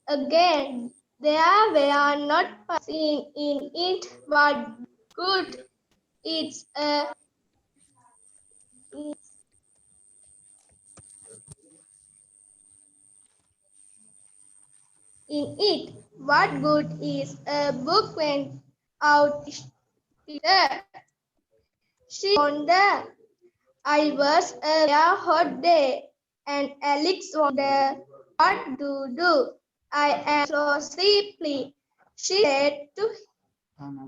again. There were not in it. What good it's in it. What good is a book when out Peter? She wondered. I was a very hot day, and Alex wondered what to do. I am so sleepy. She said to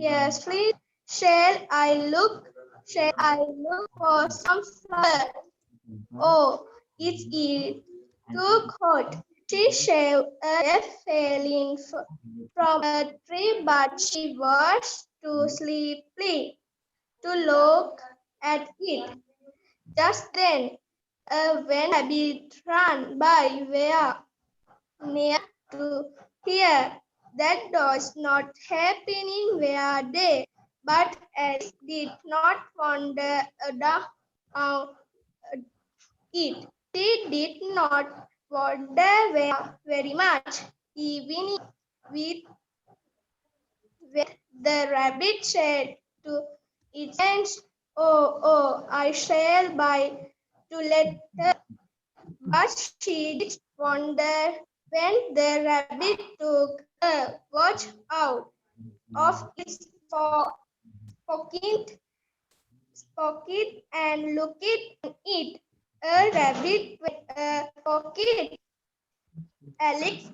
her sleep, shall I look for some flour? Oh, it's too cold. She shaved a falling from a tree, but she was too sleepy to look at it. Just then, a when rabbit ran by were near to hear. That was not happening where they, but Alice did not wander down it. She did not wander very much, even with when the rabbit said to its friends, oh, I shall buy to let her. But she did wonder when the rabbit took a watch out of its pocket and looked at it. A rabbit with a pocket. Alex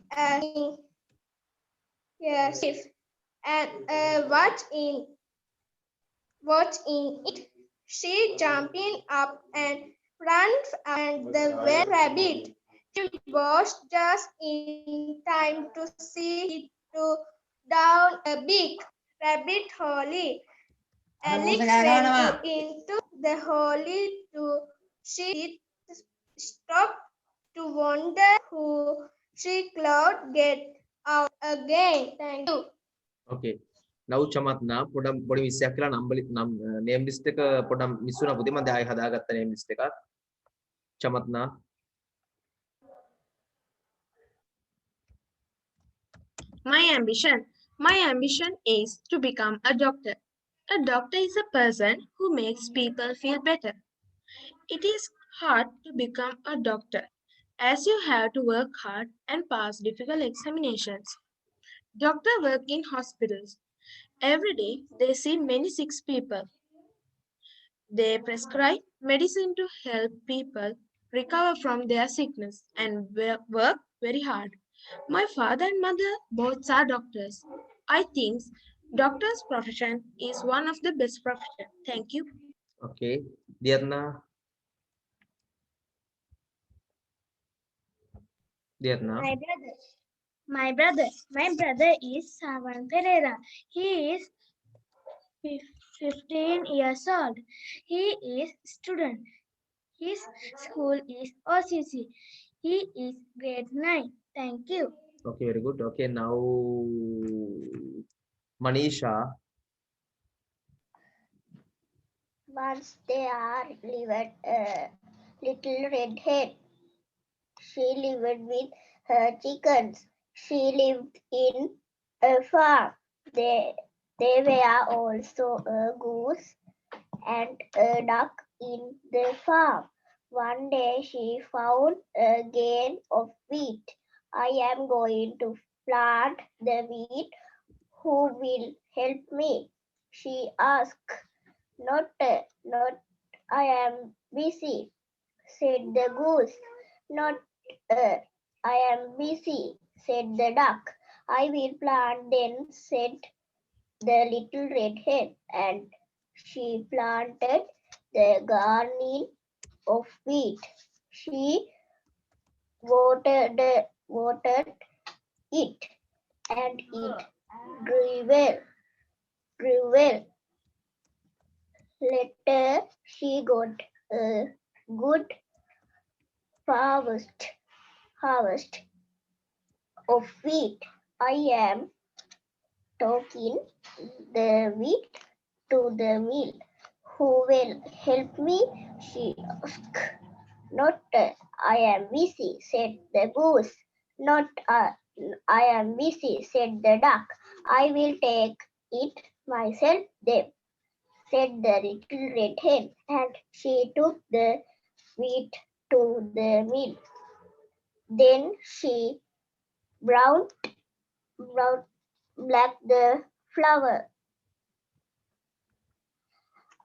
yes, and what's in it. She jumping up and ran and the wet rabbit. She was just in time to see it to down a big rabbit hole. Alex went into the hole to see it stop to wonder who she could get out again. Thank you. Okay. Now චමත්නා පොඩි මිස්සයක් කියලා නම් name list එක පොඩ්ඩක් miss වුණා පුතේ. මම දැන් ආයෙ හදාගත්ත name list එකක්. චමත්නා. My ambition is to become a doctor. A doctor is a person who makes people feel better. It is hard to become a doctor as you have to work hard and pass difficult examinations. Doctors work in hospitals. Every day they see many sick people. They prescribe medicine to help people recover from their sickness and work very hard. My father and mother both are doctors. I think doctor's profession is one of the best profession. Thank you. Okay. Diatna. My brother is Savan Pereira. He is 15 years old. He is student. His school is OCC. He is grade 9. Thank you. Okay, very good. Okay, now Manisha. Once there lived a little red hen. She lived with her chickens. She lived in a farm. There were also a goose and a duck in the farm. One day she found a grain of wheat. I am going to plant the wheat. Who will help me? She asked. Not, I am busy, said the goose. Not, I am busy, said the duck. I will plant then, said the little red hen, and she planted the garden of wheat. She watered it, and it grew well. Later, she got a good harvest of wheat. I am taking the wheat to the mill. Who will help me? She asked. Not, I am busy, said the goose. Not, I am busy, said the duck. I will take it myself then, said the little red hen, and she took the wheat to the mill. Then she black the flour.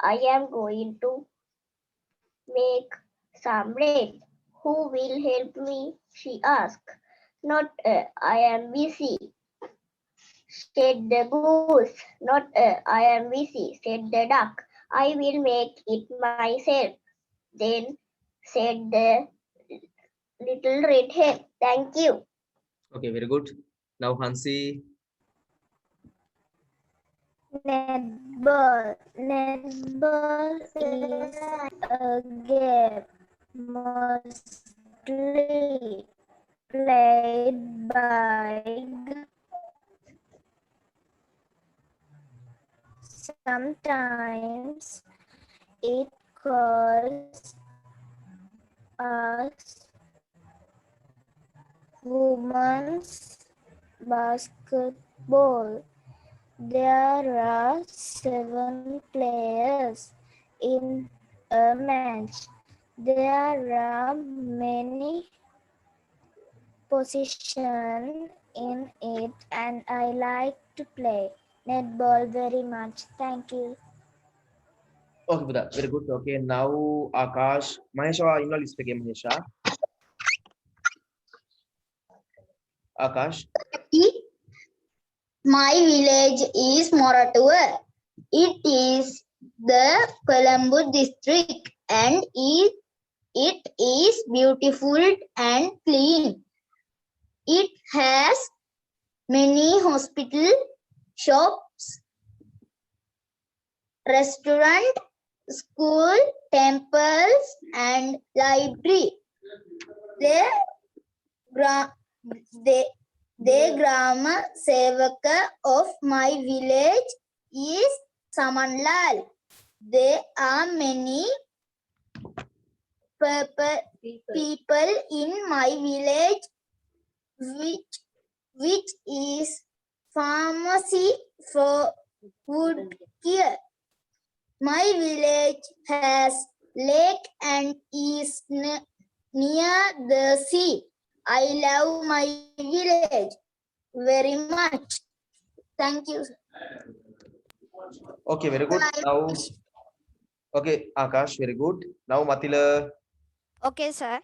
I am going to make some bread. Who will help me? She asked. Not I am busy, said the goose. Not I am busy, said the duck. I will make it myself. Then said the little red hen. Thank you. Okay, very good. Now Hansi. Netball. Netball is a game mostly played by sometimes it calls us women's basketball. There are 7 players in a match. There are many positions in it and I like to play netball very much. Thank you. Okay, Buddha, very good. Okay, now Akash. Mahesha, in the list again, Mahesha. Akash. My village is Moratuwa. It is the Colombo district and it is beautiful and clean. It has many hospital, shops, restaurant, school, temples and library. The Grama Sevaka of my village is Samanlal. There are many people in my village which is pharmacy for wood care. My village has lake and is near the sea. I love my village very much. Thank you. Okay, very good. Now, okay, Akash, very good. Now Mathila. Okay, sir.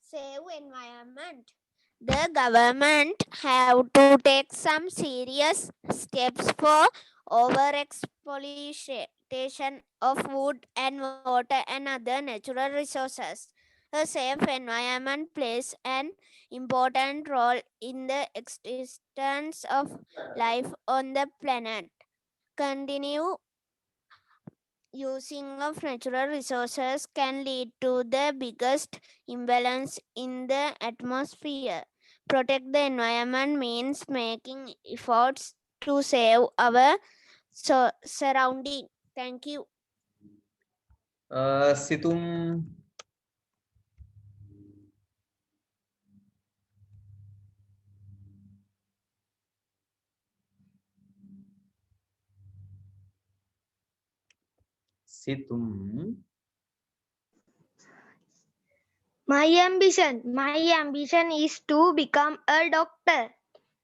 Save environment. The government have to take some serious steps for over-exploitation of wood and water and other natural resources. A safe environment plays an important role in the existence of life on the planet. Continue using of natural resources can lead to the biggest imbalance in the atmosphere. Protect the environment means making efforts to save our surrounding. Thank you. Situm. Situm. My ambition is to become a doctor.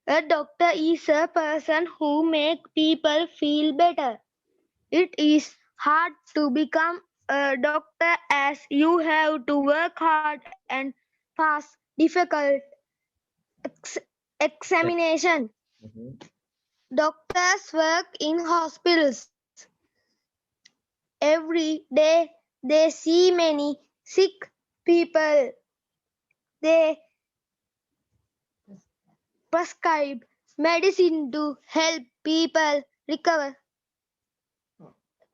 A doctor is a person who makes people feel better. It is hard to become a doctor as you have to work hard and pass difficult examination. Doctors work in hospitals. Every day they see many sick people. They prescribe medicine to help people recover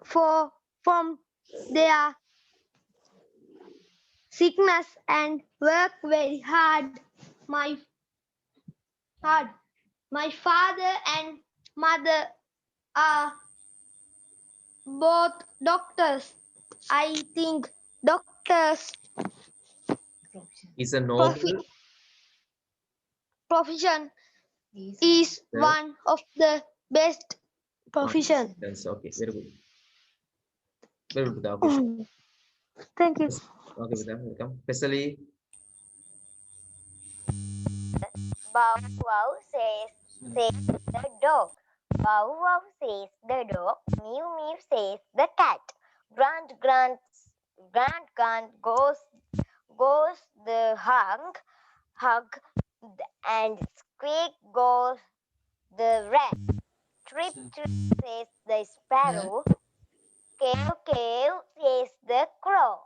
from their sickness and work very hard. My father and mother are both doctors. I think doctors Is a noble profession is one of the best profession. That's okay, very good. Very good. Okay. Thank you. Okay, welcome. Especially Bow wow says the dog. Bow wow says the dog. Mew mew says the cat. Grunt grunts. Grunt grunt goes the hug, and squeak goes the rat. Trip trip says the sparrow. Cave cave says the crow.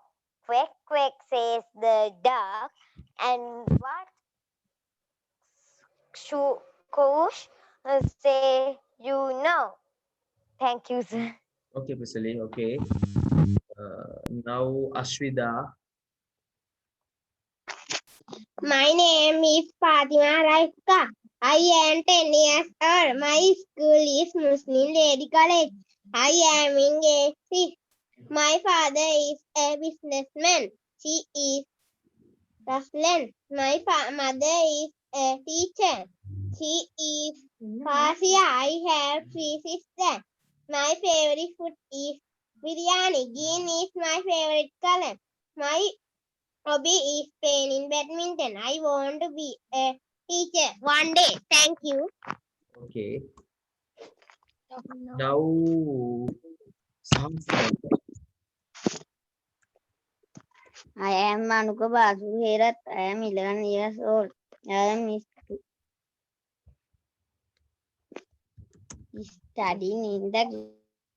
Quack quack says the duck. And what Kush say you know. Thank you, sir. Okay, Priscilla. Okay. Now Ashwida. My name is Fatima Raifka. I am 10 years old. My school is Muslim Lady College. I am in A6. My father is a businessman. She is Ruslan. My mother is a teacher. She is Fasia. I have 3 sisters. My favorite food is biryani. Green is my favorite color. My hobby is playing badminton. I want to be a teacher one day. Thank you. Okay. Now Sahasna. I am Manuka Basu Herat. I am 11 years old. I am studying in the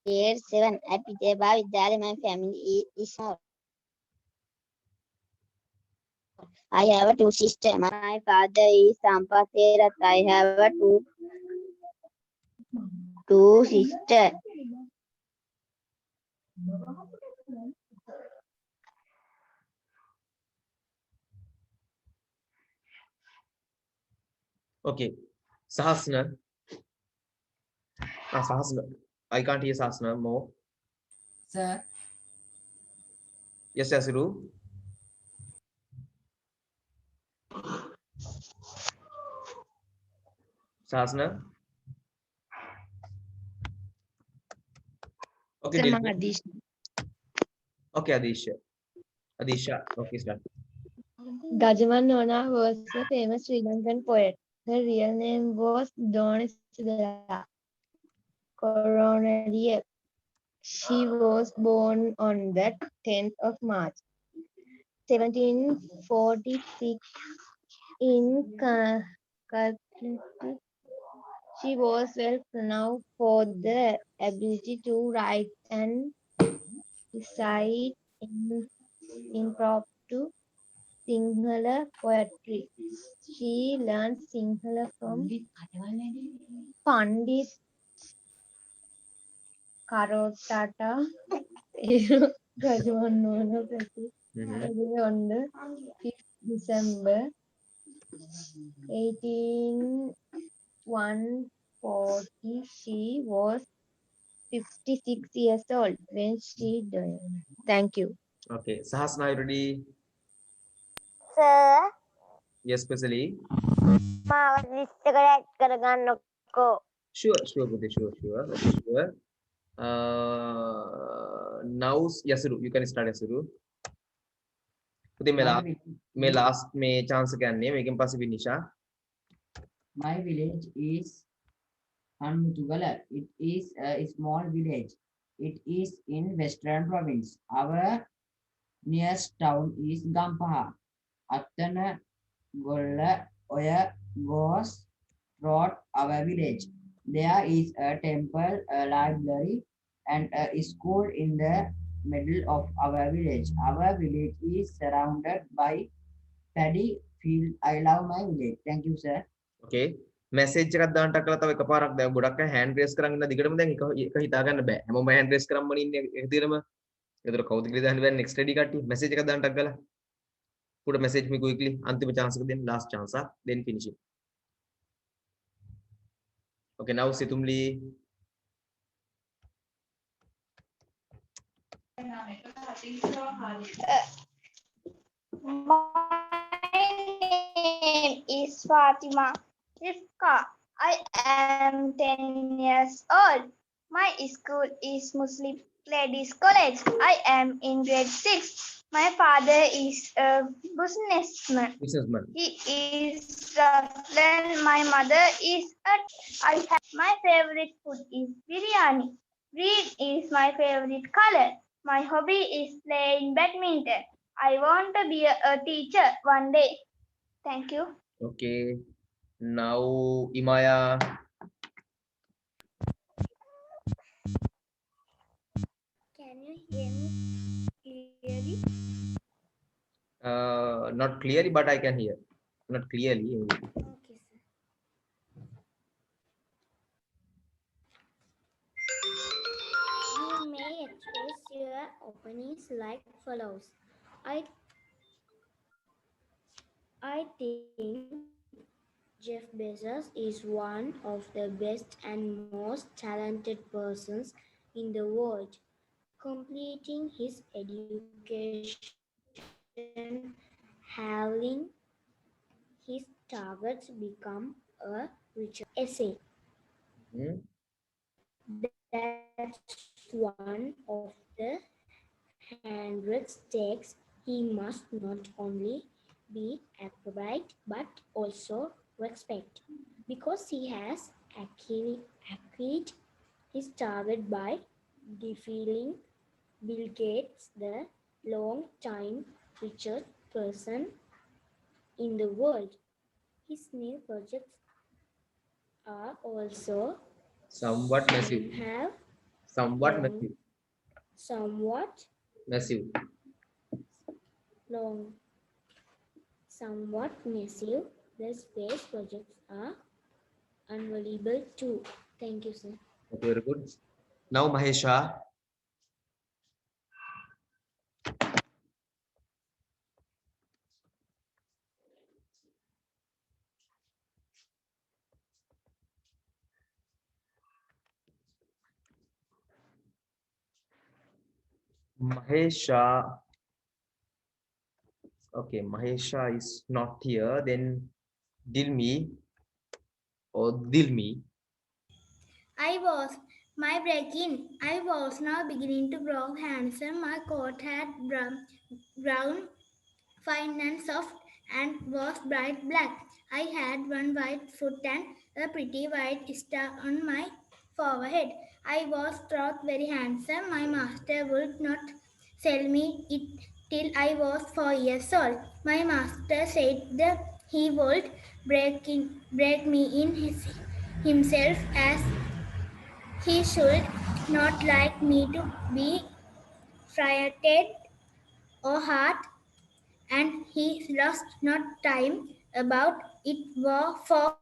grade 7 at Vijayabha Vidyalaya. My family is small. I have 2 sisters. My father is Sampath Herat. I have two sisters. Okay. Sahasna. Sahasna. I can't hear Sahasna more. Sir, Yes, Yasiru. Sahasna. Okay, Sir, Dilip. Adish. Okay, Adisha. Adisha. Okay, start. Gajaman Nona was a famous Sri Lankan poet. Her real name was Dona Sudala Coronadier. She was born on the 10th of March, 1746 in Calcutta. She was well known for the ability to write and recite in impromptu Sinhala poetry. She learned Sinhala from Pandit Karotata Gajamanona on the 5th December 1840. She was 56 years old when she died. Thank you. Okay. Sahasna, you ready? Sir, Yes, especially. මාව list එකට add කරගන්නකෝ. Sure, Buddhi, sure. Okay, sure. Now Yasiru, you can start Yasiru. Buddhi, may last may chance again name. Again, pass Vinisha. my village is Hanmutugala. It is a small village. It is in Western Province. Our nearest town is Gampaha. Attana Golla Oya goes throughout our village. There is a temple, a library, and a school in the middle of our village. Our village is surrounded by paddy field. I love my village. Thank you, sir. Okay. Message එකක් දාන්නට කළා තව එකපාරක් දැන් ගොඩක් අය hand raise කරන් ඉන්න දිගටම දැන් එක හිතා ගන්න බෑ. හැමෝම hand raise කරම්ම ඉන්නේ එක දිගටම. ඒතර කවුද කියලා දාන්න බෑ next ready කට්ටිය. message එකක් දාන්නට කළා. Put a message me quickly. අන්තිම chance එක දෙන්න last chance then finish it. Okay, now Situmli. My name is Fatima Rifka. I am 10 years old. My school is Muslim Ladies College. I am in grade 6. My father is a businessman. Businessman. He is Ruslan. My mother is a. I have my favorite food is biryani. Green is my favorite color. My hobby is playing badminton. I want to be a teacher one day. Thank you. Okay. Now, Imaya. Can you hear me clearly? Not clearly, but I can hear. Not clearly. Okay, sir. You may express your opinions like follows. I I think Jeff Bezos is one of the best and most talented persons in the world. Completing his education, having his targets become a richer essay. Hmm? That's one of the hundred stakes. He must not only be acquired but also respect because he has achieved his target by defeating Bill Gates, the long time richest person in the world. His new projects are also Somewhat massive. have Somewhat long, massive. somewhat Massive. long, somewhat massive. The space projects are unbelievable too. Thank you, sir. Okay, very good. Now, Mahesha. Mahesha. Okay, Mahesha is not here. Then Dilmi or Dilmi. I was my break-in. I was now beginning to grow handsome. My coat had brown, fine and soft, and was bright black. I had one white foot and a pretty white star on my forehead. I was thought very handsome. My master would not sell me it till I was 4 years old. My master said that he would break me in himself as he should not like me to be frightened or hurt, and he lost not time about it for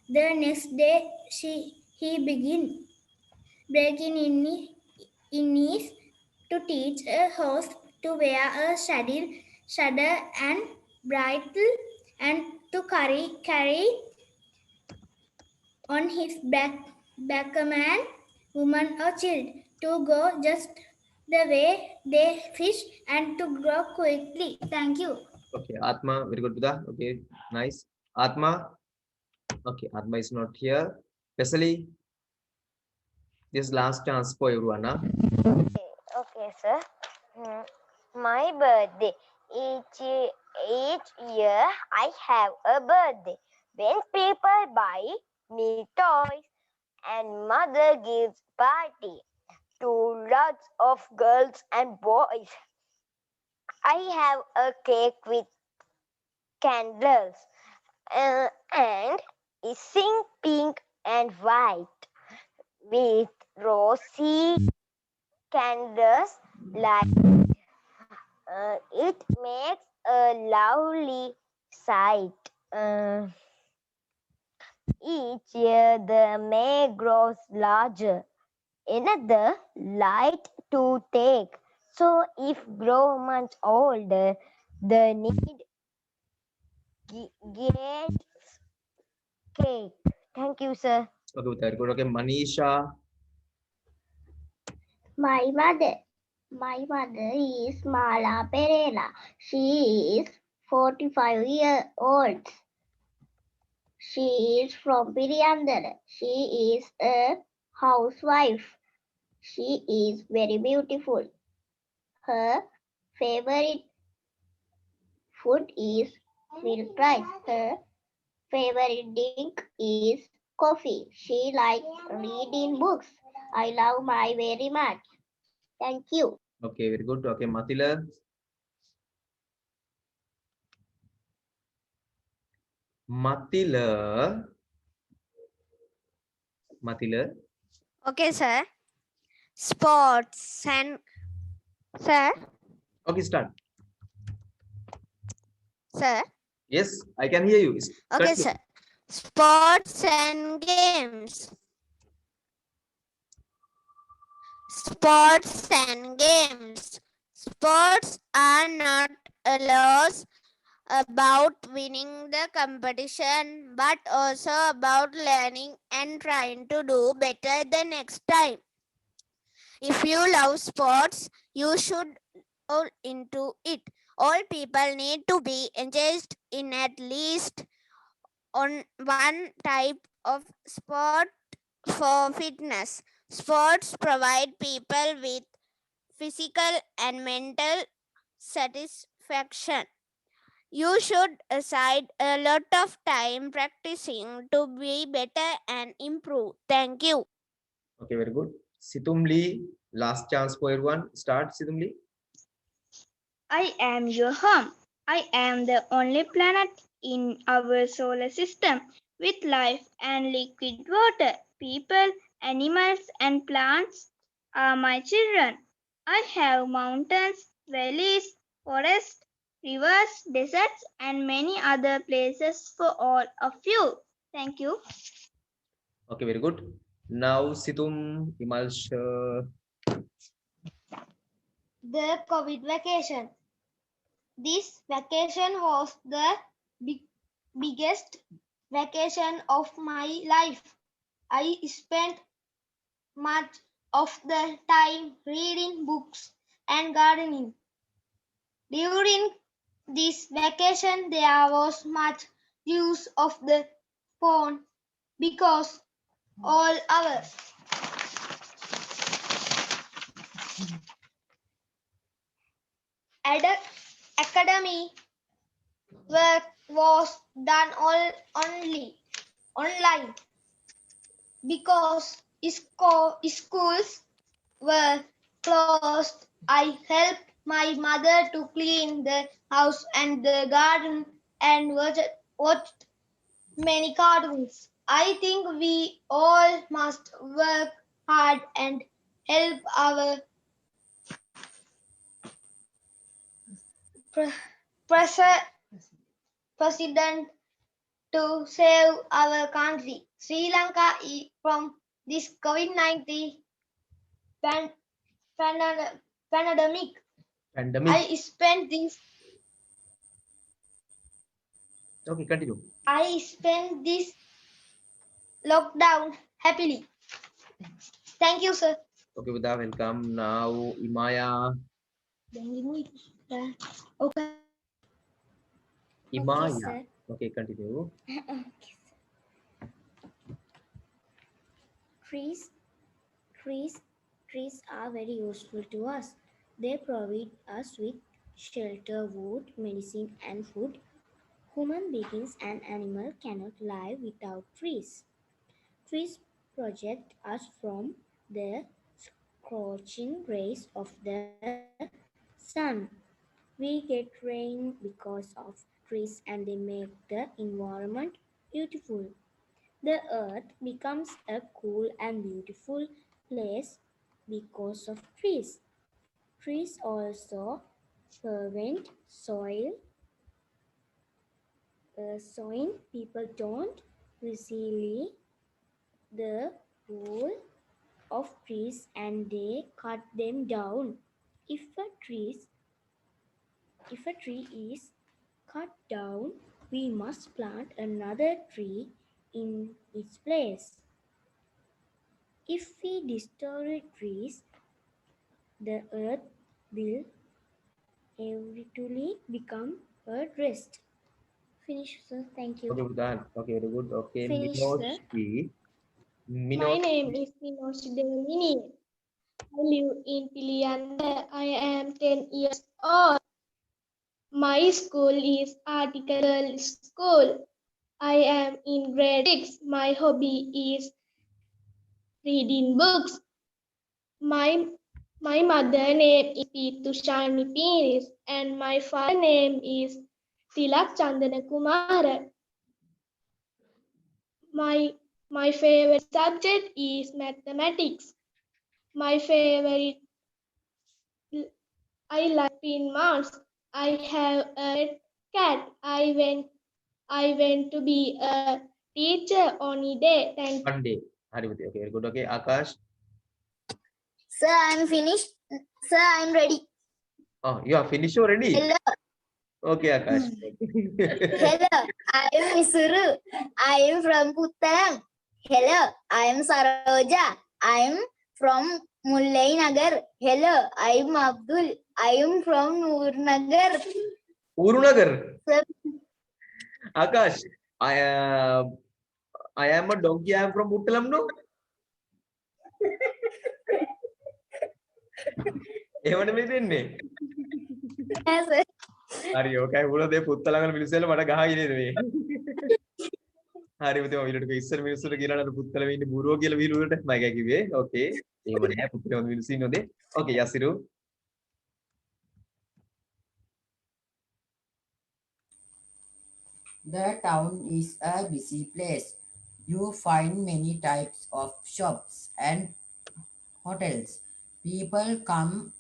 the next day he began breaking in his to teach a horse to wear a saddle and bridle and to carry on his back a man, woman or child to go just the way they fish and to grow quickly. Thank you. Okay, Atma, very good, Buddha. Okay, nice. Atma. Okay, Atma is not here. Especially this last chance for everyone. Huh? Okay, sir. Hmm. My birthday. Each year I have a birthday. When people buy me toys and mother gives party to lots of girls and boys. I have a cake with candles and is pink and white with rosy candles light. It makes a lovely sight. Each year the May grows larger. Another light to take. So if grow much older, the need gets cake. Thank you, sir. Okay, very good. Okay, Manisha. My mother is Mala Pereira. She is 45 years old. She is from Piriandara. She is a housewife. She is very beautiful. Her favorite food is milk rice. Her favorite drink is coffee. She likes reading books. I love my very much. Thank you. Okay, very good. Okay, Matila. Matila. Matila. Okay, sir. Sports and sir, Okay, start. sir. Yes, I can hear you. Okay, Continue. sir. Sports and games. Sports and games. Sports are not always about winning the competition, but also about learning and trying to do better the next time. If you love sports, you should all into it. All people need to be engaged in at least on one type of sport for fitness. Sports provide people with physical and mental satisfaction. You should aside a lot of time practicing to be better and improve. Thank you. Okay, very good. Situmli, last chance for everyone. Start, Situmli. I am your home. I am the only planet in our solar system with life and liquid water. People, animals, and plants are my children. I have mountains, valleys, forests, rivers, deserts, and many other places for all of you. Thank you. Okay, very good. Now, Situm, Himalsh. The COVID vacation. This vacation was the biggest vacation of my life. I spent much of the time reading books and gardening. During this vacation, there was much use of the phone because all our academy work was done only online because schools were closed. I helped my mother to clean the house and the garden and watched many cartoons. I think we all must work hard and help our pre- president to save our country. Sri Lanka from this COVID-19 pandemic. Pandemic. I spent this Okay, continue. I spent this lockdown happily. Thank you, sir. Okay, Buddha, welcome. Now, Imaya. Okay. Imaya. sir. Okay, continue. Okay, sir. Trees are very useful to us. They provide us with shelter, wood, medicine, and food. Human beings and animals cannot live without trees. Trees protect us from the scorching rays of the sun. We get rain because of trees and they make the environment beautiful. The earth becomes a cool and beautiful place because of trees. Trees also prevent soil. People don't receive the wool of trees and they cut them down. If a tree is cut down, we must plant another tree in its place. If we destroy trees, the earth will eventually become a rest. Finish, sir. Thank you. Okay, Buddha. Okay, very good. Okay, Finish, sir. Minoshki. My name Minoshki. is Minosh Devini. I live in Pilianda. I am 10 years old. My school is Article Girls School. I am in grade 6. My hobby is reading books. My my mother name is Pitushani Piris and my father name is Tilak Chandana Kumara. My favorite subject is mathematics. My favorite I like spin mouse. I have a cat. I went to be a teacher only day. Thank you. One day. Haribati. Okay, very good. Okay, Akash. Sir, I'm finished. Sir, I'm ready. Oh, you are finished already? Hello. Okay, Akash. Hello, I am Misuru. I am from Puttalam. Hello, I am Saroja. I am from Mullai Nagar. Hello, I am Abdul. I am from Noor Nagar. Urunagar. Sir, Akash, I am a donkey. I am from Puttalam, no? එහෙමනේ මේ දෙන්නේ. yes, sir. හරි ඕකයි වුණා දේ පුත්තලංගල මිනිස්සුල මට ගහයි නේද මේ. හරි පුතේ මම ඊළඟට ඉස්සර මිනිස්සුන්ට කියලා නේද පුත්තලම ඉන්නේ බුරුව කියලා විහිළුවට මම එකයි කිව්වේ. ඕකේ. එහෙම නෑ පුත්තලම මිනිස්සු ඉන්නෝනේ. ඕකේ යසිරු. The town is a busy place. You find many types of shops and hotels. People come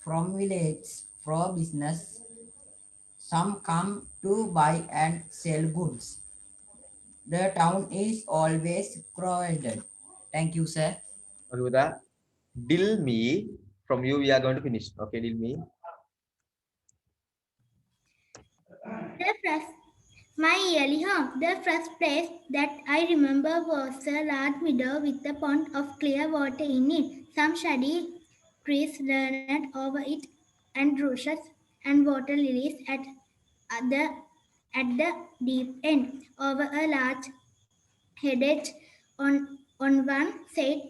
from village for business. Some come to buy and sell goods. The town is always crowded. Thank you, sir. Okay, Buddha. Dill me. From you, we are going to finish. Okay, dill me. My yearly home. The first place that I remember was a large meadow with a pond of clear water in it. Some shady trees leaned over it, and rushes and water lilies at the deep end. Over a large hedge on one side,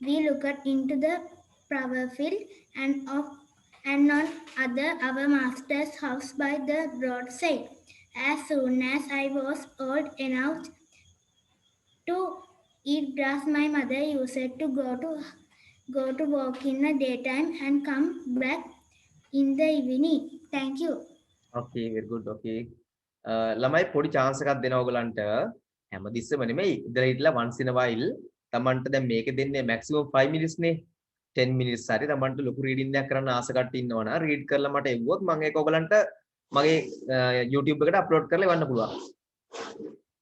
we looked into the flower field, and on other our master's house by the roadside. As soon as I was old enough to eat grass, my mother used to go to walk in the daytime and come back in the evening. Thank you. Okay, very good. Okay. ළමයි පොඩි chance එකක් දෙනවා ඔයගලන්ට. හැමතිස්සෙම නෙමෙයි. ඉඳලා හිටලා once in a while තමන්ට දැන් මේකේ දෙන්නේ maximum 5 minutes නේ. 10 minutes හරි තමන්ට ලොකු reading එකක් කරන්න ආස කට්ටිය ඉන්නවනම් read කරලා මට එවුවොත් මම ඒක ඔයගලන්ට මගේ YouTube එකට අප්ලෝඩ් කරලා එවන්න පුළුවන්.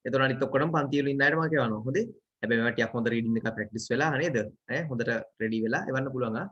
එතකොට අනිත් ඔක්කොටම පන්ති වල ඉන්න අයට මම කියවනවා. හොඳේ. හැබැයි මම ටිකක් හොඳ reading එකක් practice වෙලා නේද? හොඳට ready වෙලා එවන්න පුළුවන් ආ.